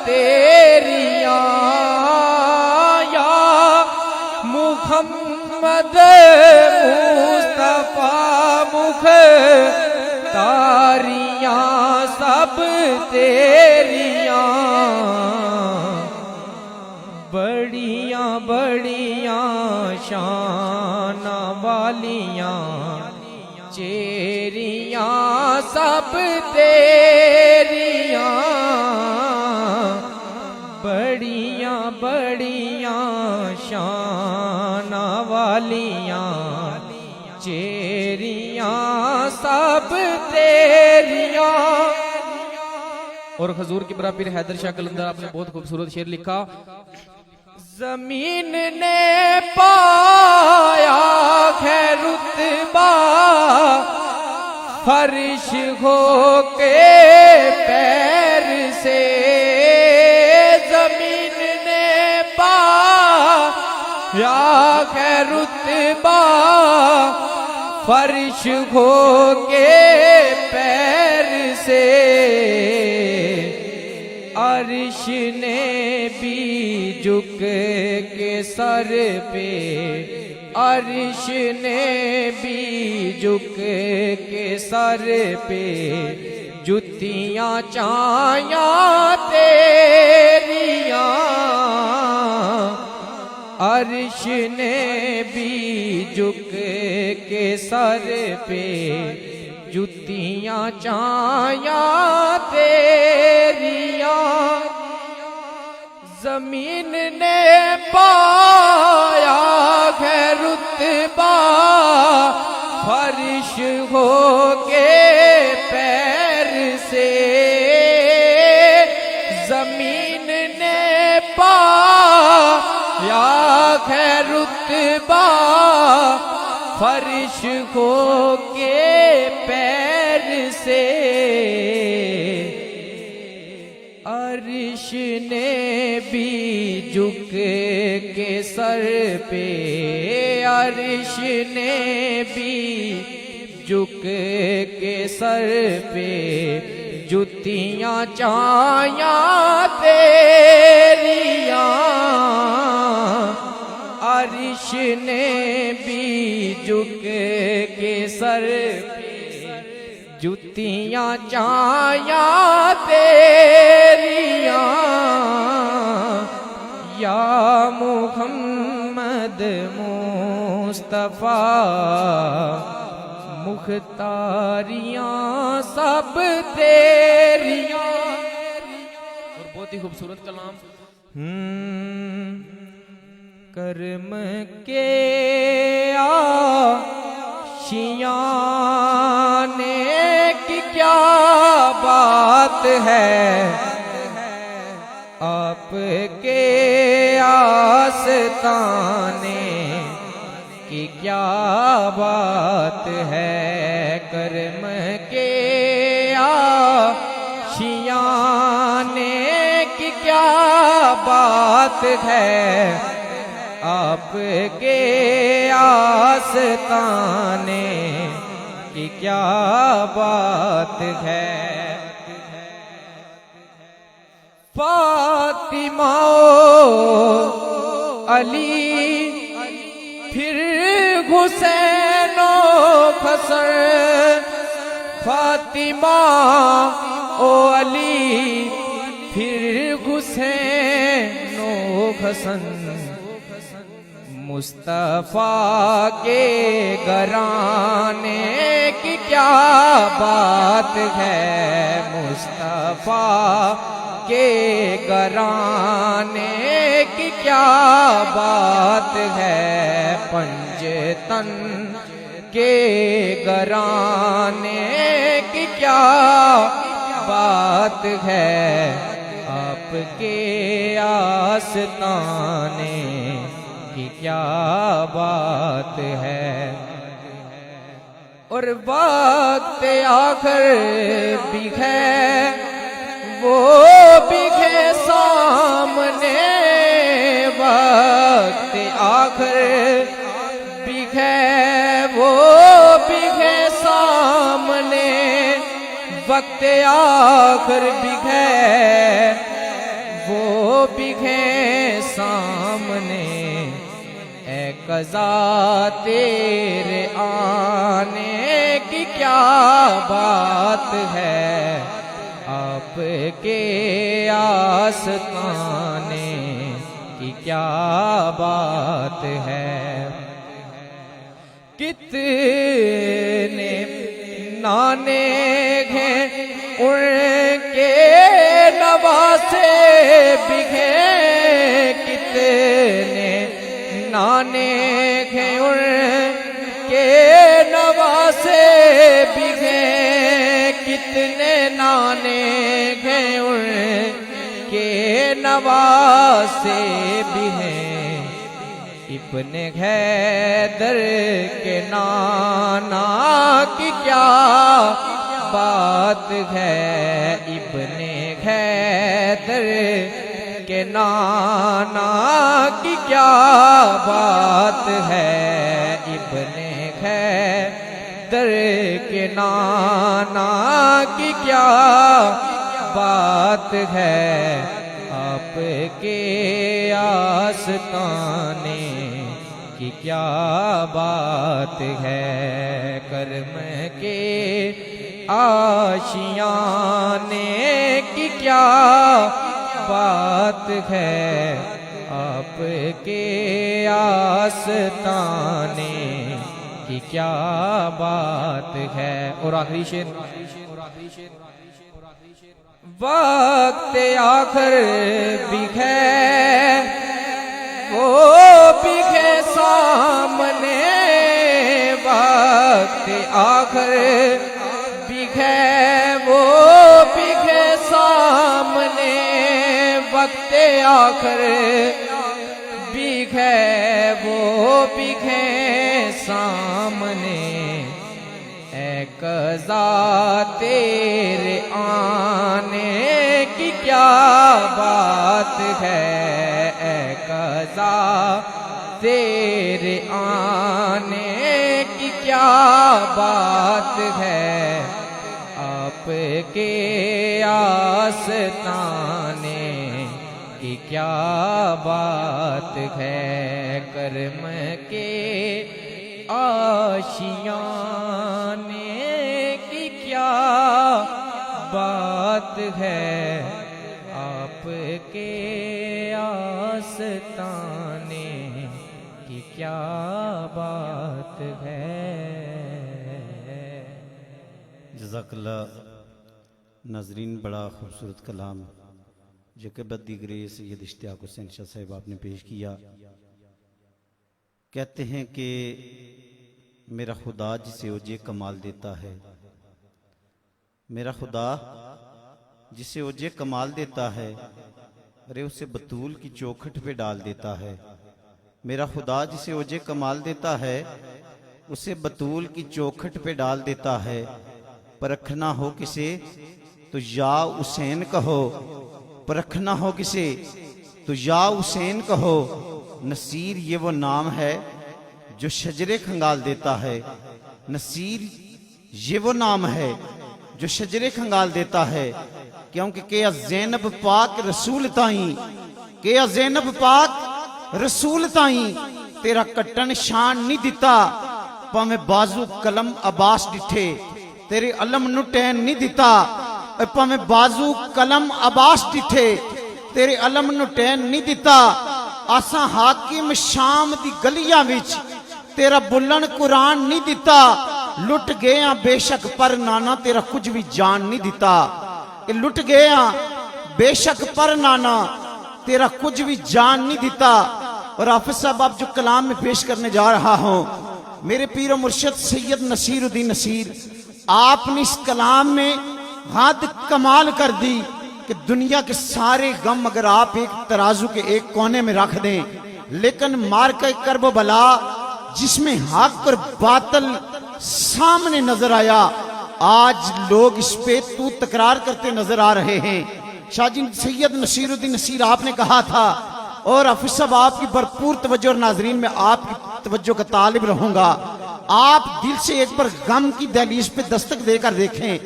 Speaker 1: تیریاں، یا محمد مصطفیٰ مختاریاں سب تیریاں، بڑیاں بڑیاں شان والیاں چیریاں سب تیریاں، بڑیاں بڑیاں شان اور حضور کی برا پیر حیدر شاہ قلندر آپ نے بہت خوبصورت شعر لکھا. زمین نے پایا ہے رتبہ فرش ہو کے پیر سے. زمین نے پایا ہے رتبہ فرش ہو کے پیر سے. عرش نے بھی جھک کے سر پہ عرش نے بھی جھک کے سر پہ جتیاں چایاں تیریاں. عرش نے بھی جھک کے سر پہ جتیاں چایاں تیریاں. زمین نے پایا ہے رتبہ فرش ہو کے پیر سے. زمین نے پایا ہے رتبہ فرش ہو کے پیر سے. عرش نے بھی جھک کے سر پہ عرش نے بھی جھک کے سر پہ جتیاں چایاں تیریاں. عرش نے بھی جھک کے سر پہ جتیاں چایاں تیریاں. یا محمد مصطفیٰ مختاریاں سب تیریاں. اور بہت ہی خوبصورت کلام. کرم کے آشیاں کی کیا بات ہے آپ کے آستانے کی کیا بات ہے. کرم کے آشیاں کی کیا بات ہے آپ کے آستانے کی کیا بات ہے. فاطمہ علی پھر حسین و حسن. فاطمہ علی پھر حسین و حسن. مصطفیٰ کے گھرانے کی کیا بات ہے. مصطفیٰ کے گھرانے کی کیا بات ہے. پنجتن کے گھرانے کی کیا بات ہے آپ کے آستانے کی کیا بات ہے. اور وقت آخر بھی ہے وہ بھی ہے سامنے. وقت آخر بھی ہے وہ بھی ہے سامنے. وقت آخر بھی ہے وہ بھی ہے سامنے. اے قضا تیرے آنے کی کیا بات ہے آپ کے آستانے کی کیا بات ہے. کتنے نانے ہیں ان کے نواسے بکھے. کتنے نانے ہیں ان کے نواسے بکھے. کتنے نانے ہیں ان کے نواسے بھی ہیں ابن حیدر کے نانا کی کیا بات ہے ابن حیدر کے نانا کی کیا بات ہے ابن حیدر کے نانا کی کیا بات ہے آپ کے آستانے کی کیا بات ہے کرم کے آشیانے کی کیا بات ہے آپ کے آستانے کی کیا بات ہے اور آخری شعر وقت آخر بھی ہے وہ بھی ہے سامنے وقت آخر بھی ہے وہ بھی ہے سامنے وقت آخر بھی ہے وہ بھی ہے سامنے اے قضا تیرے آنے کی کیا بات ہے اے قضا تیرے آنے کی کیا بات ہے آپ کے آستانے کی کیا بات ہے کرم کے آشیانے کی کیا بات ہے آپ کے آستانے کی کیا بات ہے
Speaker 2: جزاک اللہ ناظرین بڑا خوبصورت کلام جو کہ بدیگر سید اشتیاق حسین شاہ صاحب آپ نے پیش کیا کہتے ہیں کہ میرا خدا جسے اوجے کمال دیتا ہے میرا خدا جسے اوجے کمال دیتا ہے ارے اسے بطول کی چوکھٹ پہ ڈال دیتا ہے میرا خدا جسے اوجے کمال دیتا ہے اسے بطول کی چوکھٹ پہ ڈال دیتا ہے پرکھنا ہو کسے تو یا حسین کہو پرکھنا ہو کسے تو یا حسین کہو نصیر یہ وہ نام ہے جو شجرے کھنگال دیتا ہے نصیر یہ وہ نام ہے جو شجرے کھنگال دیتا ہے کیونکہ کیا زینب پاک رسول تائیں کیا زینب پاک رسول تائیں تیرا کٹن شان نہیں دیتا پاویں بازو قلم عباس ڈٹھے تیرے علم نٹین نہیں دیتا پاویں بازو قلم عباس ڈٹھے تیرے علم نٹین نہیں دیتا آساں حاکم شام دی گلیاں وچ تیرا بلن قرآن نہیں دیتا لٹ گیا بے شک پر نانا تیرا کچھ بھی جان نہیں دیتا کہ لٹ گیا بے شک پر نانا تیرا کچھ بھی جان نہیں دیتا اور حافظ صاحب آپ جو کلام میں پیش کرنے جا رہا ہوں میرے پیر و مرشد سید نصیر الدین نصیر آپ نے اس کلام میں حد کمال کر دی کہ دنیا کے سارے غم اگر آپ ایک ترازو کے ایک کونے میں رکھ دیں لیکن مارکہ کرب و بلا جس میں حق اور باطل سامنے نظر آیا آج لوگ اس پہ تو تکرار کرتے نظر آ رہے ہیں شاہ جی سید نصیر الدین نصیر آپ نے کہا تھا اور حافظ صاحب آپ کی بھرپور توجہ اور ناظرین میں آپ کی توجہ کا طالب رہوں گا آپ دل سے ایک بار غم کی دہلیز پہ دستک دے کر دیکھیں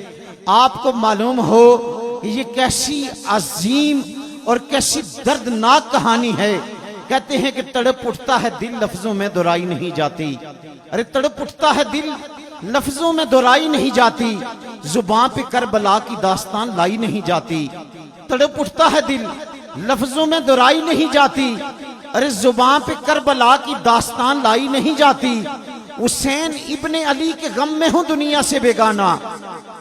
Speaker 2: آپ کو معلوم ہو یہ کیسی عظیم اور کیسی دردناک کہانی ہے کہتے ہیں کہ تڑپ اٹھتا ہے دل لفظوں میں دہرائی نہیں جاتی ارے تڑپ اٹھتا ہے دل لفظوں میں دہرائی نہیں جاتی زباں پہ کربلا کی داستان لائی نہیں جاتی تڑپ اٹھتا ہے دل لفظوں میں دہرائی نہیں جاتی ارے زباں پہ کربلا کی داستان لائی نہیں جاتی حسین ابن علی کے غم میں ہوں دنیا سے بیگانہ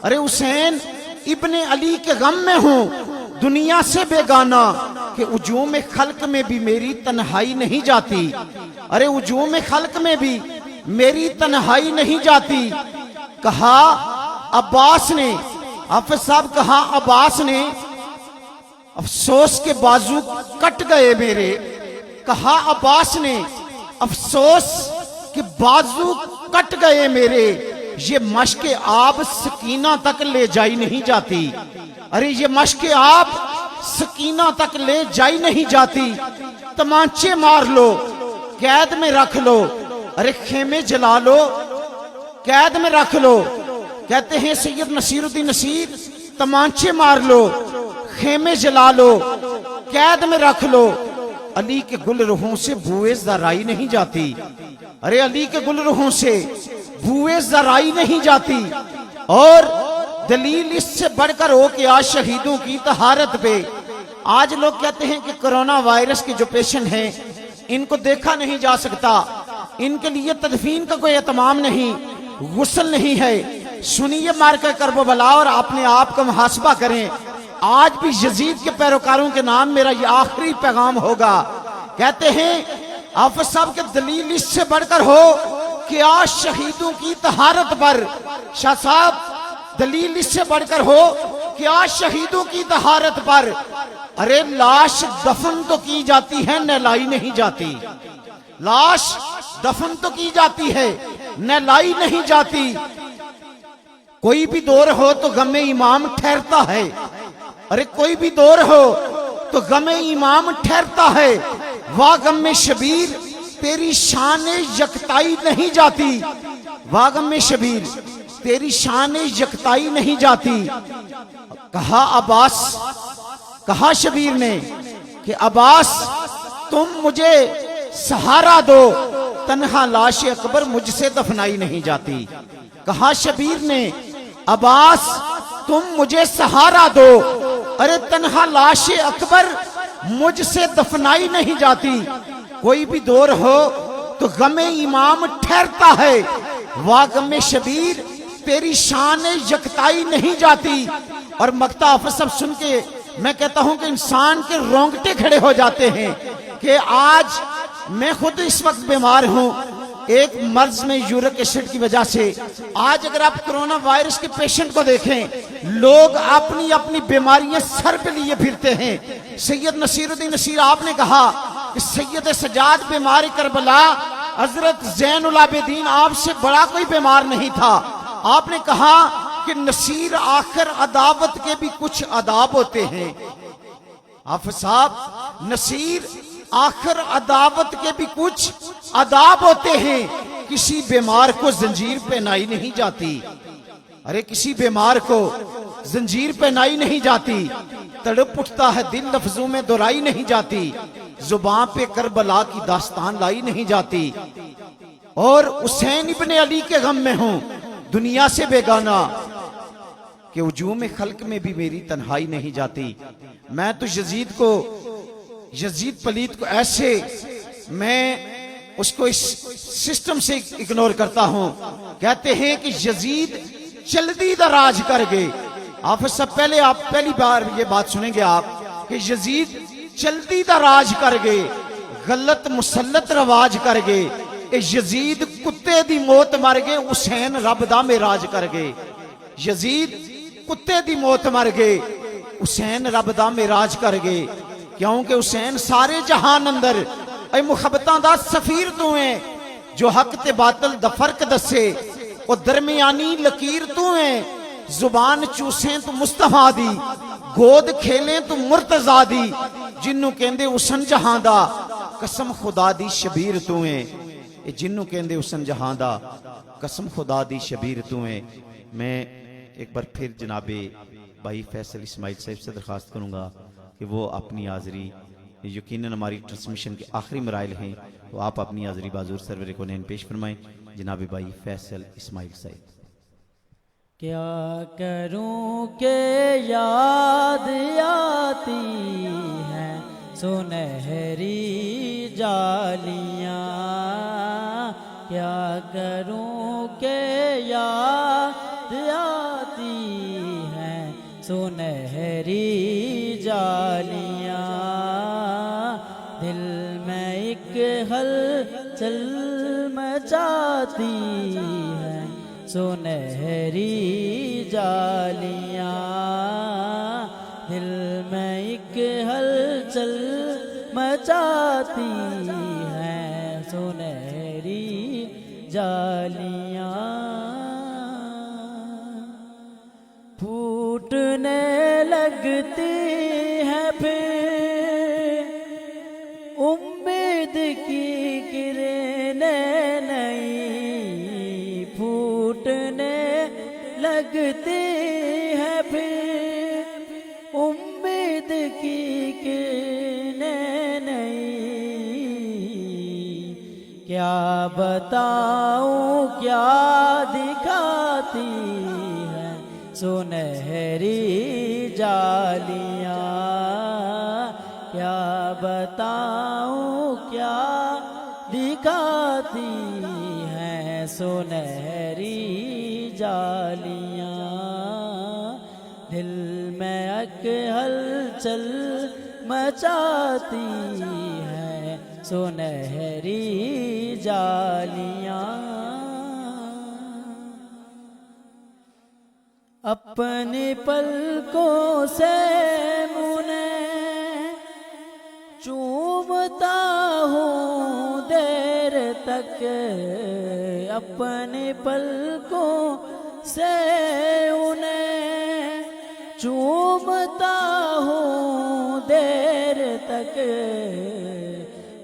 Speaker 2: ارے حسین ابن علی کے غم میں ہوں دنیا سے بیگانہ کہ ہجوم خلق میں بھی میری تنہائی نہیں جاتی ارے ہجوم خلق میں بھی میری تنہائی نہیں جاتی کہا عباس نے حافظ صاحب کہا عباس نے افسوس کے بازو کٹ گئے میرے، کہا عباس نے افسوس کے بازو کٹ گئے میرے، یہ مشق آب سکینہ تک لے جائی نہیں جاتی، ارے یہ مشق آب سکینہ تک لے جائی نہیں جاتی، تمانچے مار لو قید میں رکھ لو، ارے خیمے جلا لو قید میں رکھ لو، کہتے ہیں سید نصیر الدین نصیر تمانچے مار لو خیمے جلا لو قید میں رکھ لو، علی کے گل رہوں سے بوئے ذرائی نہیں جاتی، ارے علی کے گل رہوں سے بوئے ذرائی نہیں جاتی، اور دلیل اس سے بڑھ کر ہو کہ آج شہیدوں کی طہارت پہ آج لوگ کہتے ہیں کہ کرونا وائرس کے جو پیشنٹ ہیں ان کو دیکھا نہیں جا سکتا، ان کے لیے تدفین کا کوئی اہتمام نہیں، غسل نہیں ہے، سنیے مارکہ کرب و بلا اور اپنے آپ کا محاسبہ کریں۔ آج بھی یزید کے پیروکاروں کے نام میرا یہ آخری پیغام ہوگا، کہتے ہیں حافظ صاحب کے دلیل اس سے بڑھ کر ہو کہ آج شہیدوں کی طہارت پر، شاہ صاحب دلیل اس سے بڑھ کر ہو کہ آج شہیدوں کی طہارت پر، ارے لاش دفن تو کی جاتی ہے نہلائی نہیں جاتی، لاش دفن تو کی جاتی ہے نہلائی نہیں جاتی، کوئی بھی دور ہو تو غم امام ٹھہرتا ہے، ارے کوئی بھی دور ہو تو غم امام ٹھہرتا ہے، واہ غم شبیر تیری شان یکتائی نہیں جاتی، واہ غم شبیر تیری شان یکتائی نہیں جاتی۔ کہا عباس، کہا شبیر نے کہ عباس تم مجھے سہارا دو، تنہا لاش اکبر مجھ سے دفنائی نہیں جاتی، کہا شبیر نے عباس تم مجھے سہارا دو، ارے تنہا لاش اکبر مجھ سے دفنائی نہیں جاتی، کوئی بھی دور ہو تو غم امام ٹھہرتا ہے، واہ غم شبیر تیری شان یکتائی نہیں جاتی۔ اور مقطع حافظ صاحب سن کے میں کہتا ہوں کہ انسان کے رونگٹے کھڑے ہو جاتے ہیں کہ آج میں خود اس وقت بیمار ہوں ایک مرض میں یورک ایسڈ کی وجہ سے، آج اگر آپ کرونا وائرس کے پیشنٹ کو دیکھیں لوگ اپنی اپنی بیماریاں سر پہ لیے پھرتے ہیں۔ سید نصیر الدین نصیر آپ نے کہا کہ سید سجاد بیمار کربلا حضرت زین العابدین آپ سے بڑا کوئی بیمار نہیں تھا، آپ نے کہا کہ نصیر آخر عداوت کے بھی کچھ آداب ہوتے ہیں، حافظ صاحب نصیر آخر عداوت کے بھی کچھ آداب ہوتے ہیں، کسی بیمار کو زنجیر پہنائی نہیں جاتی، ارے کسی بیمار کو زنجیر پہنائی نہیں جاتی، تڑپ اٹھتا ہے دل لفظوں میں دہرائی نہیں جاتی، زبان پہ کربلا کی داستان لائی نہیں جاتی، اور حسین ابن علی کے غم میں ہوں دنیا سے بیگانہ کہ ہجوم خلق میں بھی میری تنہائی نہیں جاتی۔ میں تو یزید پلید کو ایسے میں اس کو اس سسٹم سے اگنور کرتا ہوں، کہتے ہیں کہ یزید جلدی دراج کر گئے، آپ سب پہلی بار یہ بات سنیں گے آپ کہ یزید جلدی دراج کر گئے، غلط مسلط رواج کر گئے، یزید کتے دی موت مر گئے، حسین رب دا معراج کر گئے، یزید کتے دی موت مر گئے، حسین رب دا معراج کر گئے، کیونکہ حسین سارے جہان اندر اے محبتاں دا سفیر تو ہیں، جو حق تے باطل دا فرق دسے، او درمیانی لکیر تو ہیں، زبان چوسیں تو مصطفیٰ دی، گود کھیلیں تو مرتضیٰ دی، جنوں کہندے حسن جہاں دا قسم خدا دی شبیر تو ہیں، جنوں کہندے حسن جہاں دا قسم خدا دی شبیر تو ہیں۔ میں ایک بار پھر جناب بھائی فیصل اسماعیل صاحب سے درخواست کروں گا کہ وہ اپنی حاضری، یقیناً ہماری ٹرانسمیشن کے آخری مراحل ہیں، تو آپ اپنی حاضری بازور سرور کونین پیش فرمائیں۔ جناب بھائی فیصل اسماعیل صاحب۔
Speaker 3: کیا کروں کہ یاد آتی ہیں سنہری جالیاں، کیا کروں کہ یاد آتی ہیں سنہری جالیاں، دل میں ایک ہلچل مچاتی ہیں سنہری جالیاں، دل میں میں ایک ہلچل مچاتی ہیں سنہری جالیاں، پھوٹنے لگتی ہیں پھر امید کی کرنیں نئی، پھوٹنے لگتی ہے پھر امید کی کرنیں نئی، کیا بتاؤں کیا دکھاتی ہے سنہری جالیاں، کیا بتاؤں کیا دکھاتی ہیں سنہری جالیاں، دل میں اک ہلچل مچاتی ہیں سنہری جالیاں، اپنی پلکوں سے منہیں چومتا ہوں دیر تک، اپنی پلکوں سے انہیں چومتا ہوں دیر تک،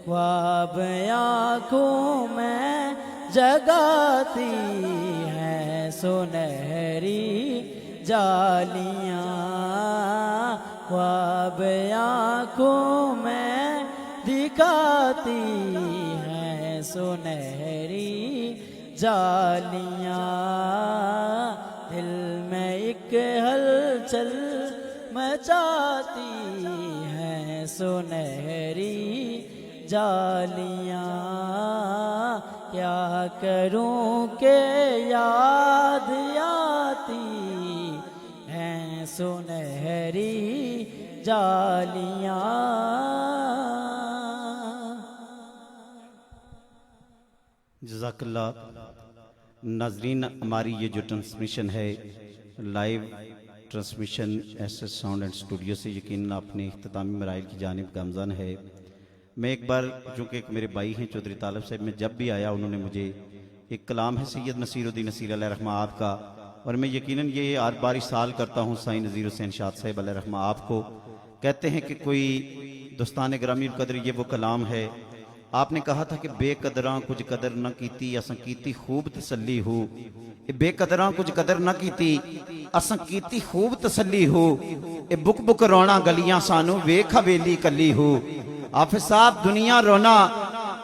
Speaker 3: خواب آنکھوں میں جگاتی ہیں سنہری جالیاں، خواب آنکھوں میں دکھاتی ہیں سنہری جالیاں، دل میں ایک ہلچل مچاتی ہیں سنہری جالیاں، کیا کروں کہ یاد آتی ہیں سنہری جالیاں۔
Speaker 2: جزاک اللہ۔ ناظرین، ہماری یہ جو ٹرانسمیشن ہے live transmission S S sound and studio سے یقیناً اپنے اختتامی مراحل کی جانب گامزن ہے۔ میں ایک بار چونکہ ایک میرے بھائی ہیں چودھری طالب صاحب، میں جب بھی آیا انہوں نے مجھے ایک کلام ہے سید نصیر الدین نصیر علیہ رحمہ آپ کا، اور میں یقیناً یہ ہر بار سال کرتا ہوں سائیں نذیر حسین شاد صاحب علیہ رحمہ آپ کو، کہتے ہیں کہ کوئی دوستان گرامی القدر یہ وہ کلام ہے، آپ نے کہا تھا کہ بے قدراں کچھ قدر نہ کیتی اساں کیتی خوب تسلی ہو، بے قدراں کچھ قدر نہ کیتی اساں کیتی خوب تسلی ہو، اے بک بک رونا گلیاں سانو ویکھ حویلی کلی ہو۔ حافظ صاحب، دنیا رونا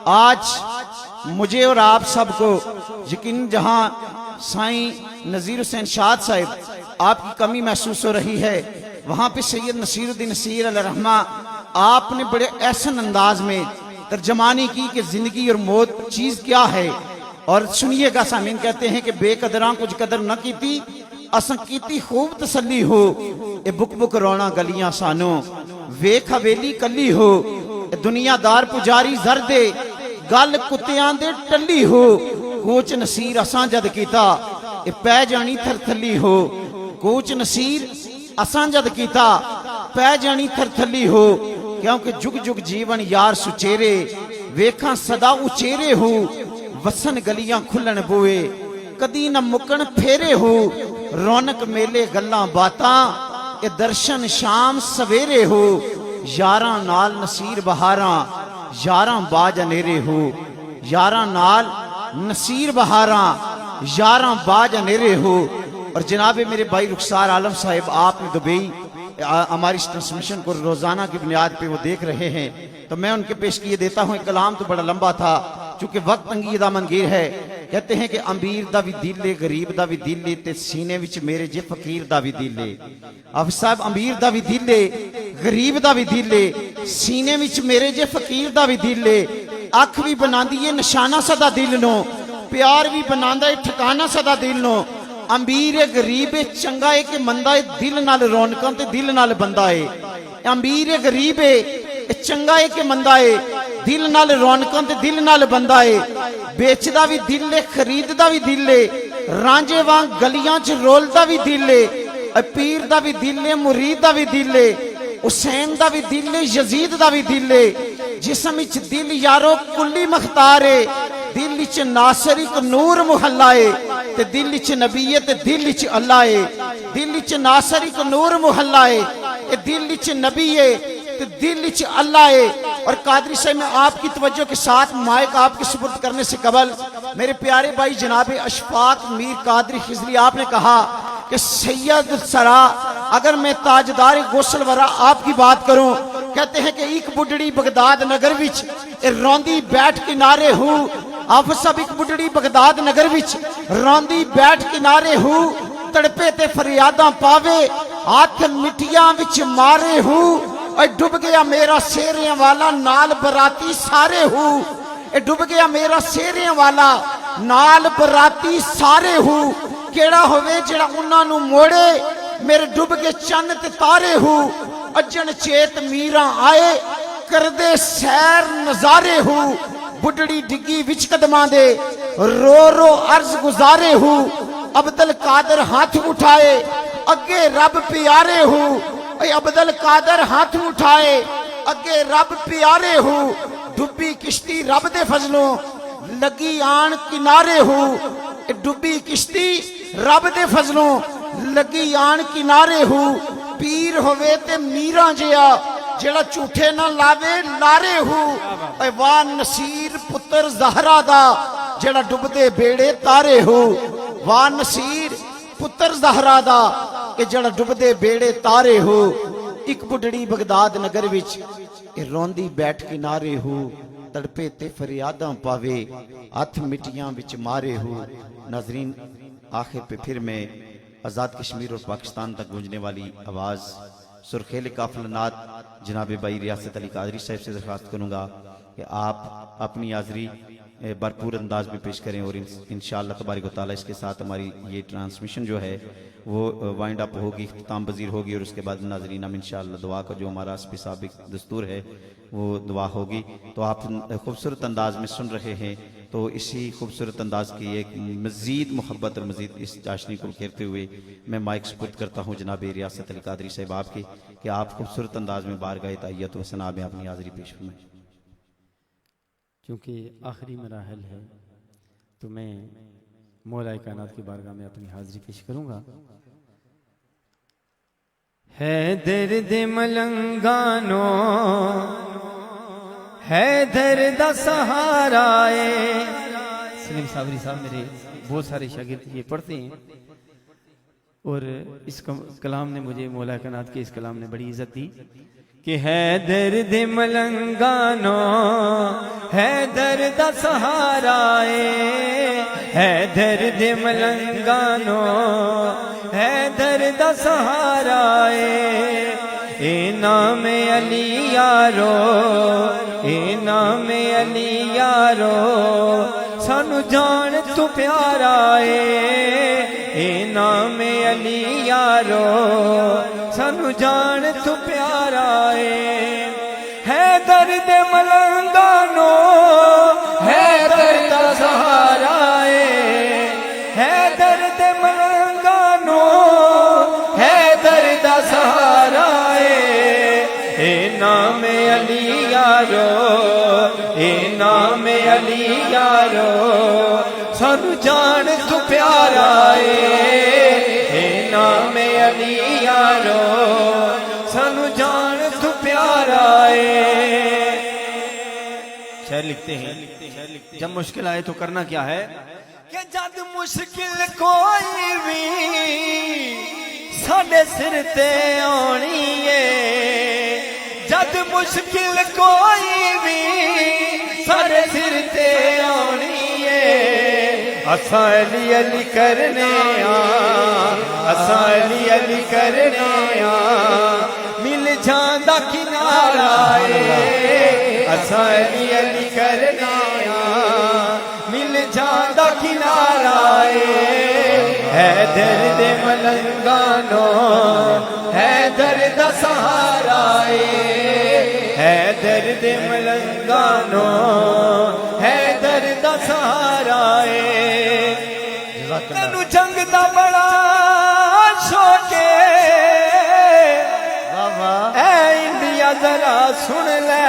Speaker 2: آج مجھے اور آپ سب کو یقین جہاں سائیں نذیر حسین شاد صاحب آپ کی کمی محسوس ہو رہی ہے، وہاں پہ سید نصیر الدین نصیر علیہ رحمہ آپ نے بڑے احسن انداز میں ترجمانی کی کہ زندگی اور موت چیز کیا ہے، اور سنیے گا سامعین، کہتے ہیں کہ بے قدراں کچھ قدر نہ کیتی اساں کیتی خوب تسلی ہو، اے بک بک رونا گلیاں سانو ویکھ حویلی کلی ہو، اے دنیا دار پجاری زردے گل کتیاں دے ٹلی ہو، کوچ نصیر اساں جد کیتا اے پہ جانی تھر تھلی ہو، کوچ نصیر اساں جد کیتا پہ جانی تھر تھلی ہو، کیونکہ جگ جگ جیون یار سچیرے ویکھاں صدا اچیرے ہو، وسن گلیاں کھلن بوئے کدی نہ مکن پھیرے ہو، رونق میلے گلاں باتاں اے درشن شام سویرے ہو، یاراں نال نصیر بہاراں یاراں باج انیرے ہو، یاراں نال نصیر بہاراں یاراں باج انیرے ہو۔ اور جناب میرے بھائی رخسار عالم صاحب، آپ نے دبئی ہماری اس ٹرانسمیشن کو روزانہ کی بنیاد پہ وہ دیکھ رہے ہیں، تو میں ان کے پیش کیے دیتا ہوں۔ ایک کلام تو بڑا لمبا تھا، چونکہ وقت تنگی دا منگیر ہے، کہتے ہیں کہ امیر دا بھی دل لے غریب دا بھی دل لے تے سینے وچ میرے جے فقیر دا بھی دل لے۔ اب صاحب امیر دا بھی دل لے غریب دا بھی دل لے سینے وچ میرے جے فقیر دا بھی دل لے، اکھ بھی بنا دیئے نشانہ صدا دل نو، پیار بھی بنا دا ٹھکانہ صدا دل نو، امیر غریب چنگا ہے کہ مندہ ہے دل نال رونکاں تے دل نال بندہ ہے، امیر غریب چنگا ہے کہ مندہ ہے دل نال رونکاں تے دل نال بندہ ہے، بیچ دا بھی دل لے خرید دا بھی دل لے، رانجے وانگ گلیاں چ رول دا بھی دل لے، پیر دا بھی دل لے مرید دا بھی دل لے، حسین دا بھی دل ہے یزید دا بھی دل ہے جسم وچ دل یارو کلی مختار ہے دل وچ ناصر اک نور محلہ ہے تے دل وچ نبی ہے تے دل وچ اللہ ہے دل وچ ناصر اک نور محلہ ہے تے دل وچ نبی ہے تے دل وچ اللہ ہے۔ اور قادری صاحب میں آپ کی توجہ کے ساتھ مائک آپ کے سپرد کرنے سے قبل میرے پیارے بھائی جناب اشفاق میر قادری خضری آپ نے کہا کہ سید السرا اگر میں تاجدار غسل ورا آپ کی بات کروں کہتے ہیں کہ ایک بڈڑی بغداد نگر وچ روندی بیٹھ کنارے ہوں آپ سب ایک بڈڑی بغداد نگر وچ روندی بیٹھ کنارے ہوں تڑپے تے فریاداں پاوے ہاتھ مٹیاں وچ مارے ہوں اے ڈب گیا میرا سیریاں والا نال براتی سارے ہوں اے ڈب گیا میرا سیریاں والا نال براتی سارے ہوں کیڑا ہوئے جڑا انہاں نو موڑے میرے ڈب کے چند تے تارے ہوں اجن چیت میراں آئے کردے سیر نظارے ہوں بڈڑی ڈگی وچ قدماں دے رو رو عرض گزارے ہوں عبدالقادر ہاتھ اٹھائے اگے رب پیارے ہوں اے عبدالقادر ہاتھ اٹھائے اگے رب پیارے ہوں ڈبی کشتی رب دے فضلوں لگی آن کنارے ہوں اے ڈبی کشتی رب دے فضلوں لگی آن کنارے ہوں پیر ہوئے تے میراں جیا جڑا جھوٹے نہ لاوے لارے ہوں اے وان نصیر پتر زہرا دا جڑا ڈب دے بیڑے تارے ہوں وان نصیر پتر زہرا دا کہ جڑا ڈب دے بیڑے تارے ہو ایک بڈڑی بغداد نگر وچ اے روندی بیٹھ کنارے ہو تڑپے تے فریاداں پاوے ہاتھ مٹیاں وچ مارے ہو۔ ناظرین آخر پہ پھر میں آزاد کشمیر اور پاکستان تک گونجنے والی آواز سرخیل قافلہ نعت جناب بھائی ریاست علی قادری صاحب سے درخواست کروں گا کہ آپ اپنی حاضری بھرپور انداز میں پیش کریں اور انشاءاللہ تبارک و تعالیٰ اس کے ساتھ ہماری یہ ٹرانسمیشن جو ہے وہ وائنڈ اپ ہوگی اختتام پذیر ہوگی اور اس کے بعد ناظرین ہم انشاءاللہ دعا کا جو ہمارا اس پہ سابق دستور ہے وہ دعا ہوگی۔ تو آپ خوبصورت انداز میں سن رہے ہیں تو اسی خوبصورت انداز کی ایک مزید محبت اور مزید اس چاشنی کو کھیرتے ہوئے میں مائک سپرد کرتا ہوں جناب ریاست علی قادری صاحب آپ کی کہ آپ خوبصورت انداز میں بارگاہ تعیت و ثنا میں اپنی حاضری پیش فرمائیں۔
Speaker 5: چونکہ آخری مراحل ہے تو میں مولا کائنات کی بارگاہ میں اپنی حاضری پیش کروں گا۔ ہے درد ملنگانو ہے درد سہارا سلیم صابری صاحب میرے بہت سارے شاگرد یہ پڑھتے ہیں اور اس کلام نے مجھے مولا کائنات کے اس کلام نے بڑی عزت دی کہ ہے درد ملنگانو ہے درد سہارا ہے درد ملنگانو ہے درد سہارا اے نام علی یارو اے نام علی یارو سانو جان تو پیارا اے نام علی یارو سانو جان تو پیارا ہے درد ملنگانو ہے درد سہارا ہے درد ملنگانو ہے درد سہارا اے نام علی یارو اے نام علی یارو سانو جان تو پیارا اے نام علی یارو سانو جان تو پیارا شعر لکھتے ہیں جب مشکل آئے تو کرنا کیا ہے کہ جد مشکل کوئی بھی ساڈے سر تے آنی ہے جد مشکل کوئی بھی ساڈے سر تے آنی ہے اساں علی علی کرنے اساں علی علی کرنے مل جاندا کنارا اساں علی علی کرنے مل جاندا کنارا ہے درد ملنگانو ہے درد سہارا ہے درد ملنگانو ہے درد سہارا تینو جنگ دا بڑا شوق اے ذرا سن لے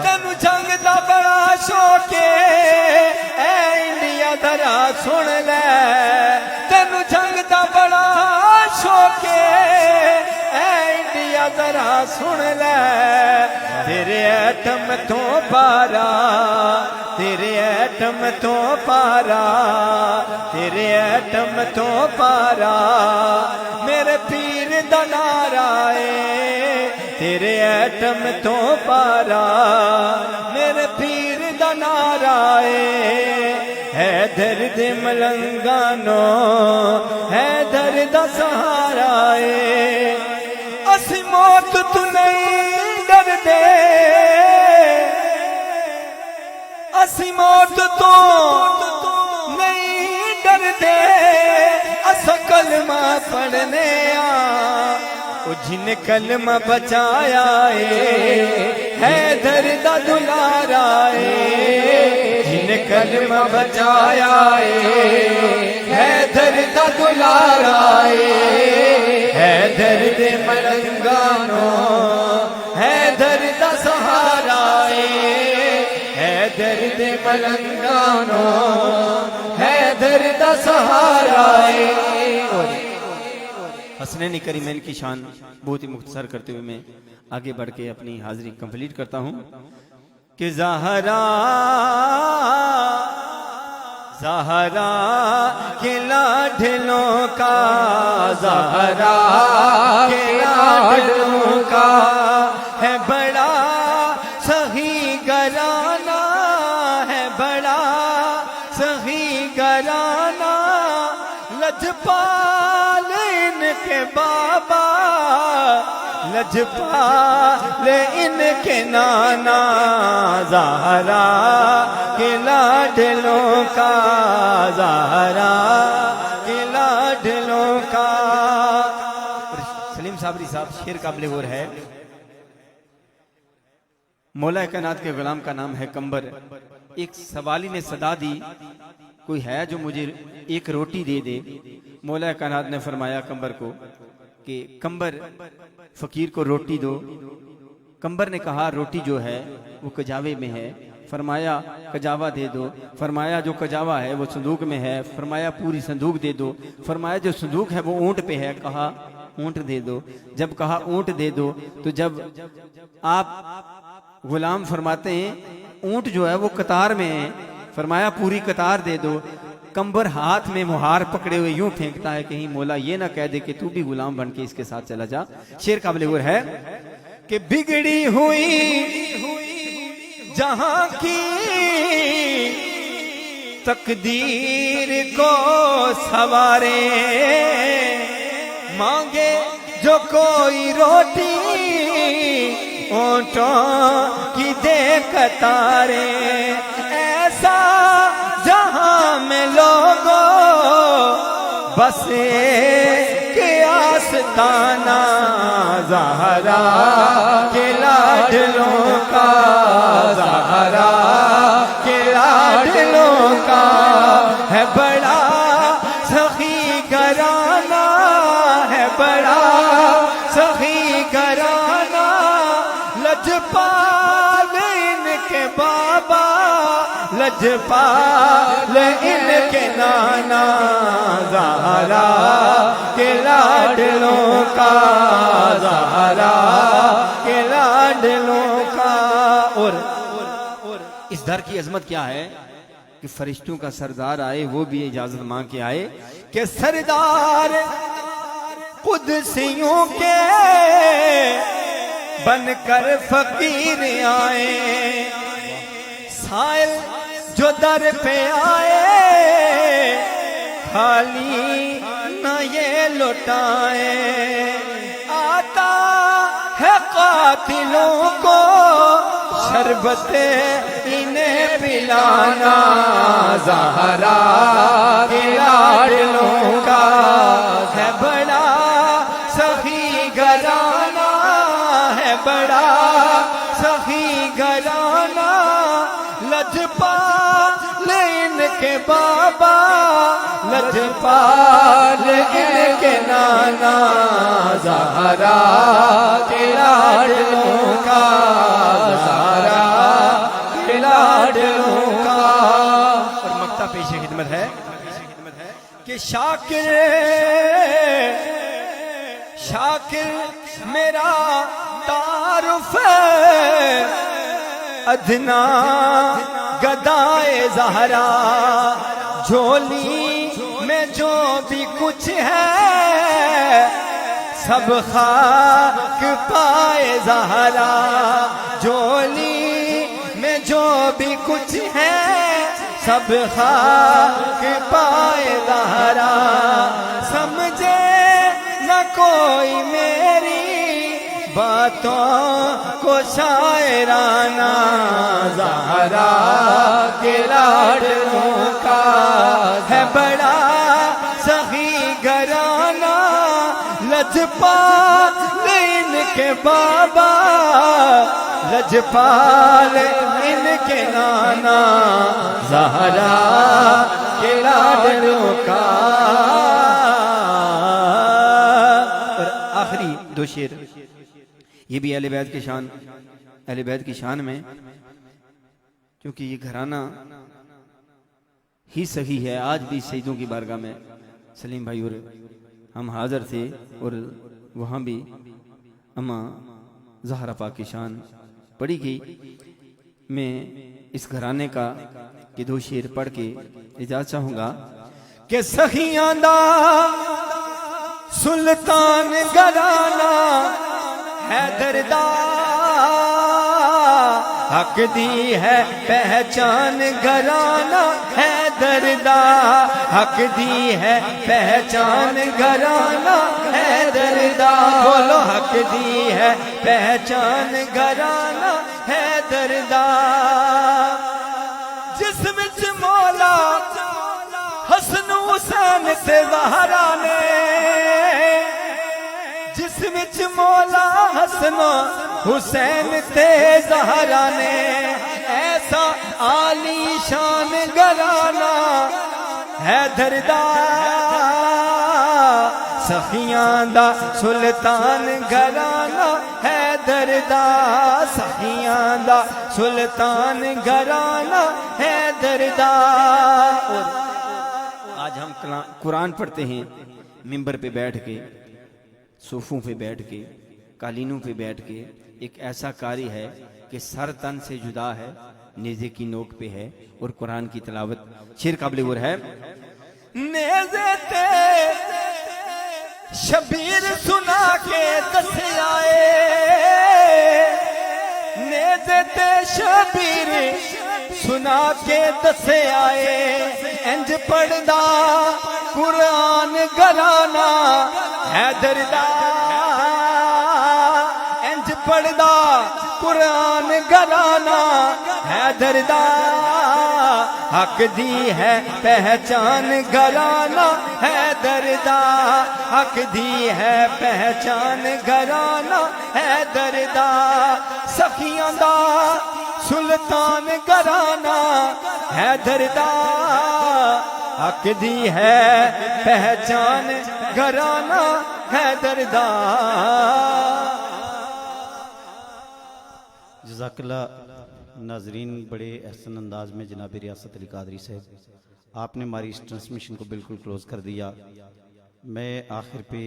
Speaker 5: تینو جنگ دا بڑا شوق اے انڈیا ذرا سن لے تینو جنگ دا بڑا شوق اے انڈیا ذرا سن لے تیرے ایٹم تو پارا تیرے ایٹم تو پارا تیرے ایٹم تو پارا میرے پیر دا نعرہ اے تیرے ایٹم تو پارا میرے پیر دا نعرہ ہے درد ملنگانو ہے درد سہارا اسی موت تو نہیں ڈر دے اسی موت تو نہیں ڈر دے اس کلمہ پڑھنے جن کلمہ بچایا ہے درد دلارا جن کلمہ بچایا ہے درد دلارا ہے درد ملنگانو ہے درد سہارا ہے درد ملنگانو ہے درد سہارا حسنین کریمین کی شان بہت ہی مختصر کرتے ہوئے میں آگے بڑھ کے اپنی حاضری کمپلیٹ کرتا ہوں کہ زہرا کے لاڈلوں کا زہرا کے لاڈلوں کا ہے بڑا سہی گرانا ہے بڑا سہی گرانا لجپال ان کے بابا لجپال ان کے نانا زہرا کے لاڈلوں کا زہرا کے لاڈلوں کا سلیم صابری صاحب شعر قابل غور ہے مولا کائنات کے غلام کا نام ہے کمبر ایک سوالی نے صدا دی کوئی ہے جو مجھے ایک روٹی دے دے مولا کائنات نے فرمایا کمبر کو کہ کمبر فقیر کو روٹی دو کمبر نے کہا روٹی جو ہے وہ کجاوے میں ہے فرمایا کجاوا دے دو فرمایا جو کجاوا ہے وہ صندوق میں ہے فرمایا پوری صندوق دے دو فرمایا جو صندوق ہے وہ اونٹ پہ ہے کہا اونٹ دے دو جب کہا اونٹ دے دو تو جب آپ غلام فرماتے ہیں اونٹ جو ہے وہ قطار میں ہے فرمایا پوری قطار دے دو کمبر ہاتھ میں مہار پکڑے ہوئے یوں پھینکتا ہے کہیں مولا یہ نہ کہہ دے کہ تو بھی غلام بن کے اس کے ساتھ چلا جا شعر قابل غور ہے کہ بگڑی ہوئی جہاں کی تقدیر کو سوارے مانگے جو کوئی روٹی اونٹوں کی دے قطارے ایسا جہاں میں لوگوں بس کے آستانہ زہرا کے لاڈلوں کا زہرا کے لاڈلوں کا ہے بڑا سخی گرانا ہے بڑا سخی گرانا لجپال ان کے بابا لجپال ان کے نانا زہرا کے لاڈلوں کا زہرا کے لاڈلوں کا اور اس در کی عظمت کیا ہے کہ فرشتوں کا سردار آئے وہ بھی اجازت مانگ کے آئے کہ سردار قدسیوں کے بن کر فقیر آئے سائل جو در پہ آئے خالی نہ یہ لوٹائے آتا ہے قاتلوں کو شربت انہیں پلانا زہرا کے لاڈلوں کا ہے بڑا سخی گرانا ہے بڑا سخی گرانا لجپال ان کے بابا لجپال ان کے نانا زہرا شاکر شاکر میرا تعارف ادنا گدائے زہرا جھولی میں جو بھی کچھ ہے سب خاک پائے زہرا جھولی میں جو بھی کچھ ہے سب خاک پائے زہرا سمجھے نہ کوئی میری باتوں کو شاعرانہ زہرا کے لاڈلوں کا ہے بڑا سخی گھرانہ لجپال ان کے بابا لجپال ان کے نانا زہرا کے لاڈلوں کا. اور آخری دو شعر یہ بھی اہل بیت کی شان میں، کیونکہ یہ گھرانہ ہی صحیح ہے. آج بھی سیدوں کی بارگاہ میں سلیم بھائی اور ہم حاضر تھے اور وہاں بھی اماں زہرا پاک کی شان پڑھی گئی. میں اس گھرانے کا یہ دو شعر پڑھ کے اجازت چاہوں گا کہ سخیاں دا سلطان گھرانہ حیدر دا حق دی ہے پہچان گھرانہ حیدر دا حق دی ہے پہچان گھرانہ حیدر دا بولو حق دی ہے پہچان گھرانہ حیدر دا جس وچ مولا حسن حسین تے زہرا نے جس وچ مولا حسن حسین تے زہرا نے ایسا عالی شان گھرانہ حیدر دا سخیاں دا سلطان گھرانہ حیدر دا سخیاں دا سلطان گھرانہ حیدر دا. آج ہم قرآن پڑھتے ہیں ممبر پہ بیٹھ کے، صوفوں پہ بیٹھ کے، قالینوں پہ بیٹھ کے. ایک ایسا قاری ہے کہ سر تن سے جدا ہے، نیزے کی نوک پہ ہے اور قرآن کی تلاوت. شعر قابل غور ہے. نیزے تے شبیر سنا کے دس آئے، نیزے تے شبیر سنا کے دس آئے، انج پڑھدا قرآن گھرانہ حیدر دا انج پڑھدا قرآن گھرانہ حیدر دا حق دی ہے پہچان گھرانہ حیدر دا حق دی ہے پہچان گھرانہ حیدر دا سخیاں دا سلطان گھرانہ حیدر دا حق دی ہے پہچان گھرانہ حیدر دا.
Speaker 2: جزاک اللہ. ناظرین بڑے احسن انداز میں جناب ریاست علی قادری صاحب آپ نے ہماری اس ٹرانسمیشن کو بالکل کلوز کر دیا. میں آخر پہ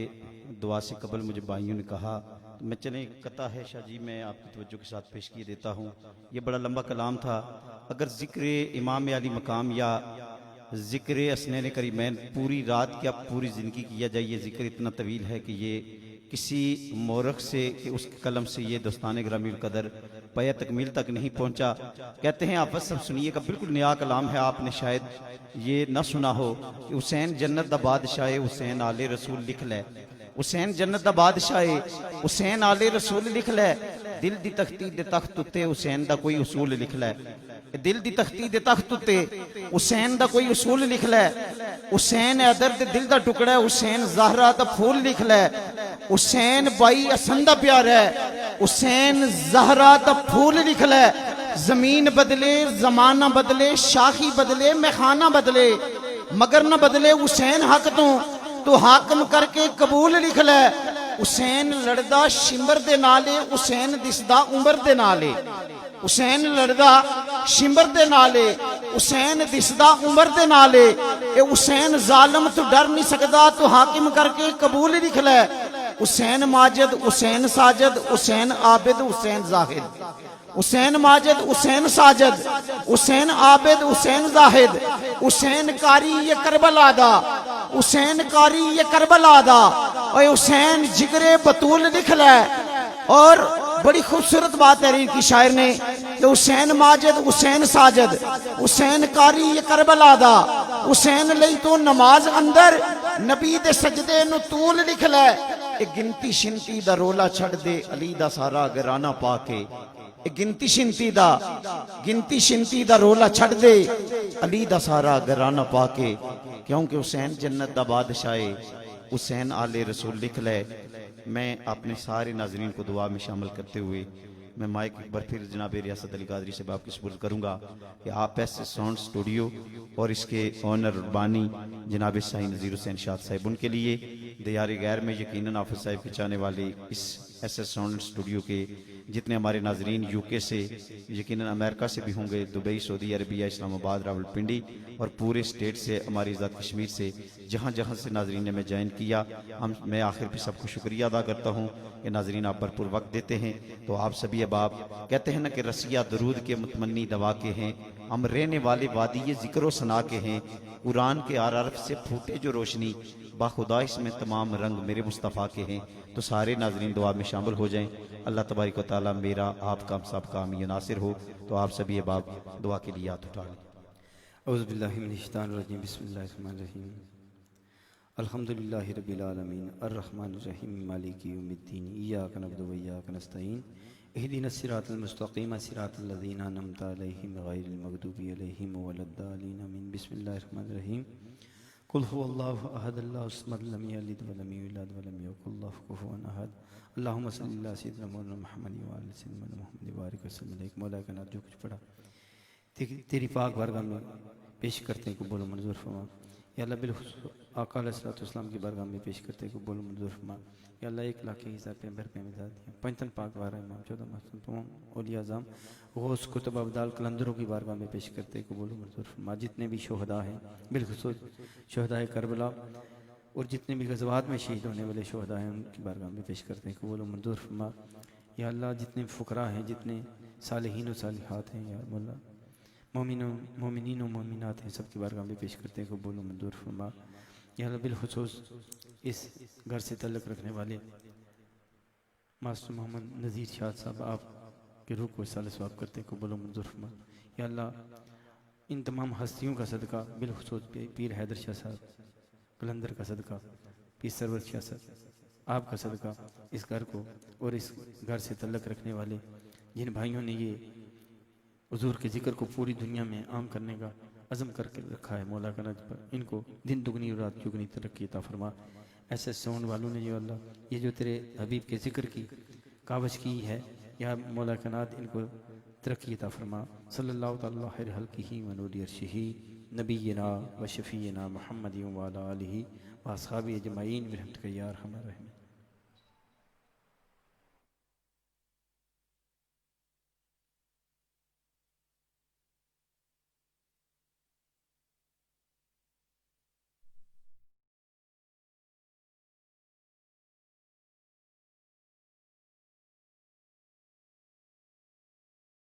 Speaker 2: دعا سے قبل مجھے بھائیوں نے کہا میں چلیں قطع ہے شاہ جی میں آپ کی توجہ کے ساتھ پیش کیے دیتا ہوں. یہ بڑا لمبا کلام تھا. اگر ذکر امام علی مقام یا ذکر اسنین کریمین پوری رات یا پوری زندگی کیا جائے، یہ ذکر اتنا طویل ہے کہ یہ کسی مورخ سے کہ اس کے قلم سے یہ دوستان گرامی القدر پایہ تکمیل تک نہیں پہنچا. کہتے ہیں آپ بس سب سنیے گا، بالکل نیا کلام ہے، آپ نے شاید یہ نہ سنا ہو کہ حسین جنت دا بادشاہ حسین آل رسول لکھ لے، حسین جنت دا بادشاہ حسین آل رسول لکھ لے، دل دی تختی دے تخت اتے حسین دا کوئی اصول لکھ لے، دل دی تختی دے تخت اتے حسین دا کوئی اصول لکھ لے، حسین ادر دے دل دا ٹکڑا ہے، حسین زہرا دا پھول لکھ لے، حسین بائی حسن دا پیار ہے، حسین زہرا دا پھول لکھ لے. زمین بدلے زمانہ بدلے شاخی بدلے میخانہ بدلے مگر نہ بدلے حسین حق تو حاکم کر کے قبول لکھ لے. حسین لڑدا شمبر دے نالے حسین دسدا عمر دے نالے، حسین لڑدا شمبر دے نالے حسین دسدا عمر دے نالے اے حسین ظالم تو ڈر نہیں سکدا تو حاکم کر کے قبول لکھ لے حسین ماجد حسین ساجد حسین عابد حسین زاہد حسین ماجد حسین ساجد حسین عابد حسین زاہد حسین قاری یہ کربلا دا حسین قاری یہ کربلا دا اے حسین جگرے بطول لکھ لے اور بڑی خوبصورت بات ہے کی شاعر نے کہ حسین ماجد حسین ساجد حسین قاری یہ کربلا دا حسین لئی تو نماز اندر نبی دے سجدے نو طول لکھ لے اے گنتی شنتی دا رولا چھڑ دے علی دا سارا گرانا پا کے اے گنتی شنتی دا رولا چھڑ دے علی دا سارا گرانا پا کے کیونکہ حسین جنت دا بادشاہ حسین آل رسول لکھ لے میں اپنے سارے ناظرین کو دعا میں شامل کرتے ہوئے میں مائک ایک بار پھر جناب ریاست علی قادری سے آپ کی سپرد کروں گا کہ آپ ایسے ساؤنڈ سٹوڈیو اور اس کے اونر بانی جناب سائیں نذیر حسین شاد صاحب ان کے لیے دیار غیر میں یقیناً حافظ صاحب کے چاہنے والے اس ایسے ساؤنڈ سٹوڈیو کے جتنے ہمارے ناظرین یو کے سے یقیناً امریکہ سے بھی ہوں گے دبئی سعودی عربیہ اسلام آباد راولپنڈی اور پورے سٹیٹ سے ہماری ذات کشمیر سے جہاں جہاں سے ناظرین نے میں جوائن کیا میں آخر پہ سب کو شکریہ ادا کرتا ہوں کہ ناظرین آپ بھرپور وقت دیتے ہیں تو آپ سبھی احباب کہتے ہیں نا کہ رسیہ درود کے متمنی دوا کے ہیں ہم رہنے والے وادی ذکر و ثنا کے ہیں قرآن کے عرف سے پھوٹے جو روشنی باخدا اس میں تمام رنگ میرے مصطفیٰ کے ہیں تو سارے ناظرین دعا میں شامل ہو جائیں اللہ تبارک و تعالیٰ میرا آپ کا سب کا حامی ناصر ہو تو آپ سبھی احباب دعا کے لیے ہاتھ اٹھا لیں
Speaker 5: اعوذ باللہ من الشیطان الرجیم بسم اللہ الرحمن الرحیم الحمدللہ رب العالمین الرحمن الرحیم مالک یوم الدین ایاک نعبد و ایاک نستعین اہدنا الصراط المستقیم صراط الذین انعمت علیہم غیر المغضوب علیہم ولا الضالین آمین بسم اللہ الرحمن الرحیم قل هو اللہ احد اللہ الصمد لم یلد ولم یولد ولم یکن لہ کفوا احد اللہم صلی اللہ سیدنا مولانا محمد وعلی سیدنا محمد بارک وسلم علیک مولا کا نام جو کچھ پڑھا تیری پاک بارگاہ میں پیش کرتے ہیں قبول و منظور فرما یا اللہ بالخصوص آقا علیہ السلام کی بارگاہ میں پیش کرتے ہیں قبول و منظور فرما یا اللہ 1 لاکھ کے حساب پیمبر پہ مداد دیا پنجتن پاک بارہ امام 14 محسن تمام اولیاء اعظام غوث کتب ابدال کلندروں کی بارگاہ میں پیش کرتے ہیں قبول و منظور فرما جتنے بھی شہداء ہیں بالخصوص شہداء کربلا اور جتنے بھی غزوات میں شہید ہونے والے شہداء ہیں ان کی بارگاہ میں پیش کرتے ہیں قبول و منظور فرما یا اللہ جتنے فقراء ہیں جتنے صالحین و صالحات ہیں یا مولا مومنین و مومنات ہیں سب کی بارگاہ میں پیش کرتے ہیں قبول و منظور فرما یا اللہ بالخصوص اس گھر سے تعلق رکھنے والے ماسٹر محمد نذیر شاد صاحب آپ کے روح کو اصال ثواب کرتے ہیں قبول و منظور فرما یا اللہ ان تمام ہستیوں کا صدقہ بالخصوص پیر حیدر شاہ صاحب کلندر کا صدقہ پیر سرور شاہ صاحب آپ کا صدقہ اس گھر کو اور اس گھر سے تعلق رکھنے والے جن بھائیوں نے یہ حضور کے ذکر کو پوری دنیا میں عام کرنے کا عزم کر کے رکھا ہے مولا کا نجم پر ان کو دن دگنی اور رات چگنی ترقی عطا فرما ایسے ساؤنڈ والوں نے جو اللہ یہ جو تیرے حبیب کے ذکر کی کاوش کی ہے یا مولا کا نات ان کو ترقی عطا فرما صلی اللہ تعالی خیر خلقہ و نور عرشہ نبینا و شفیعنا محمد و علی آلہ و اصحابہ اجمعین برحمتک یا ارحم الراحمین.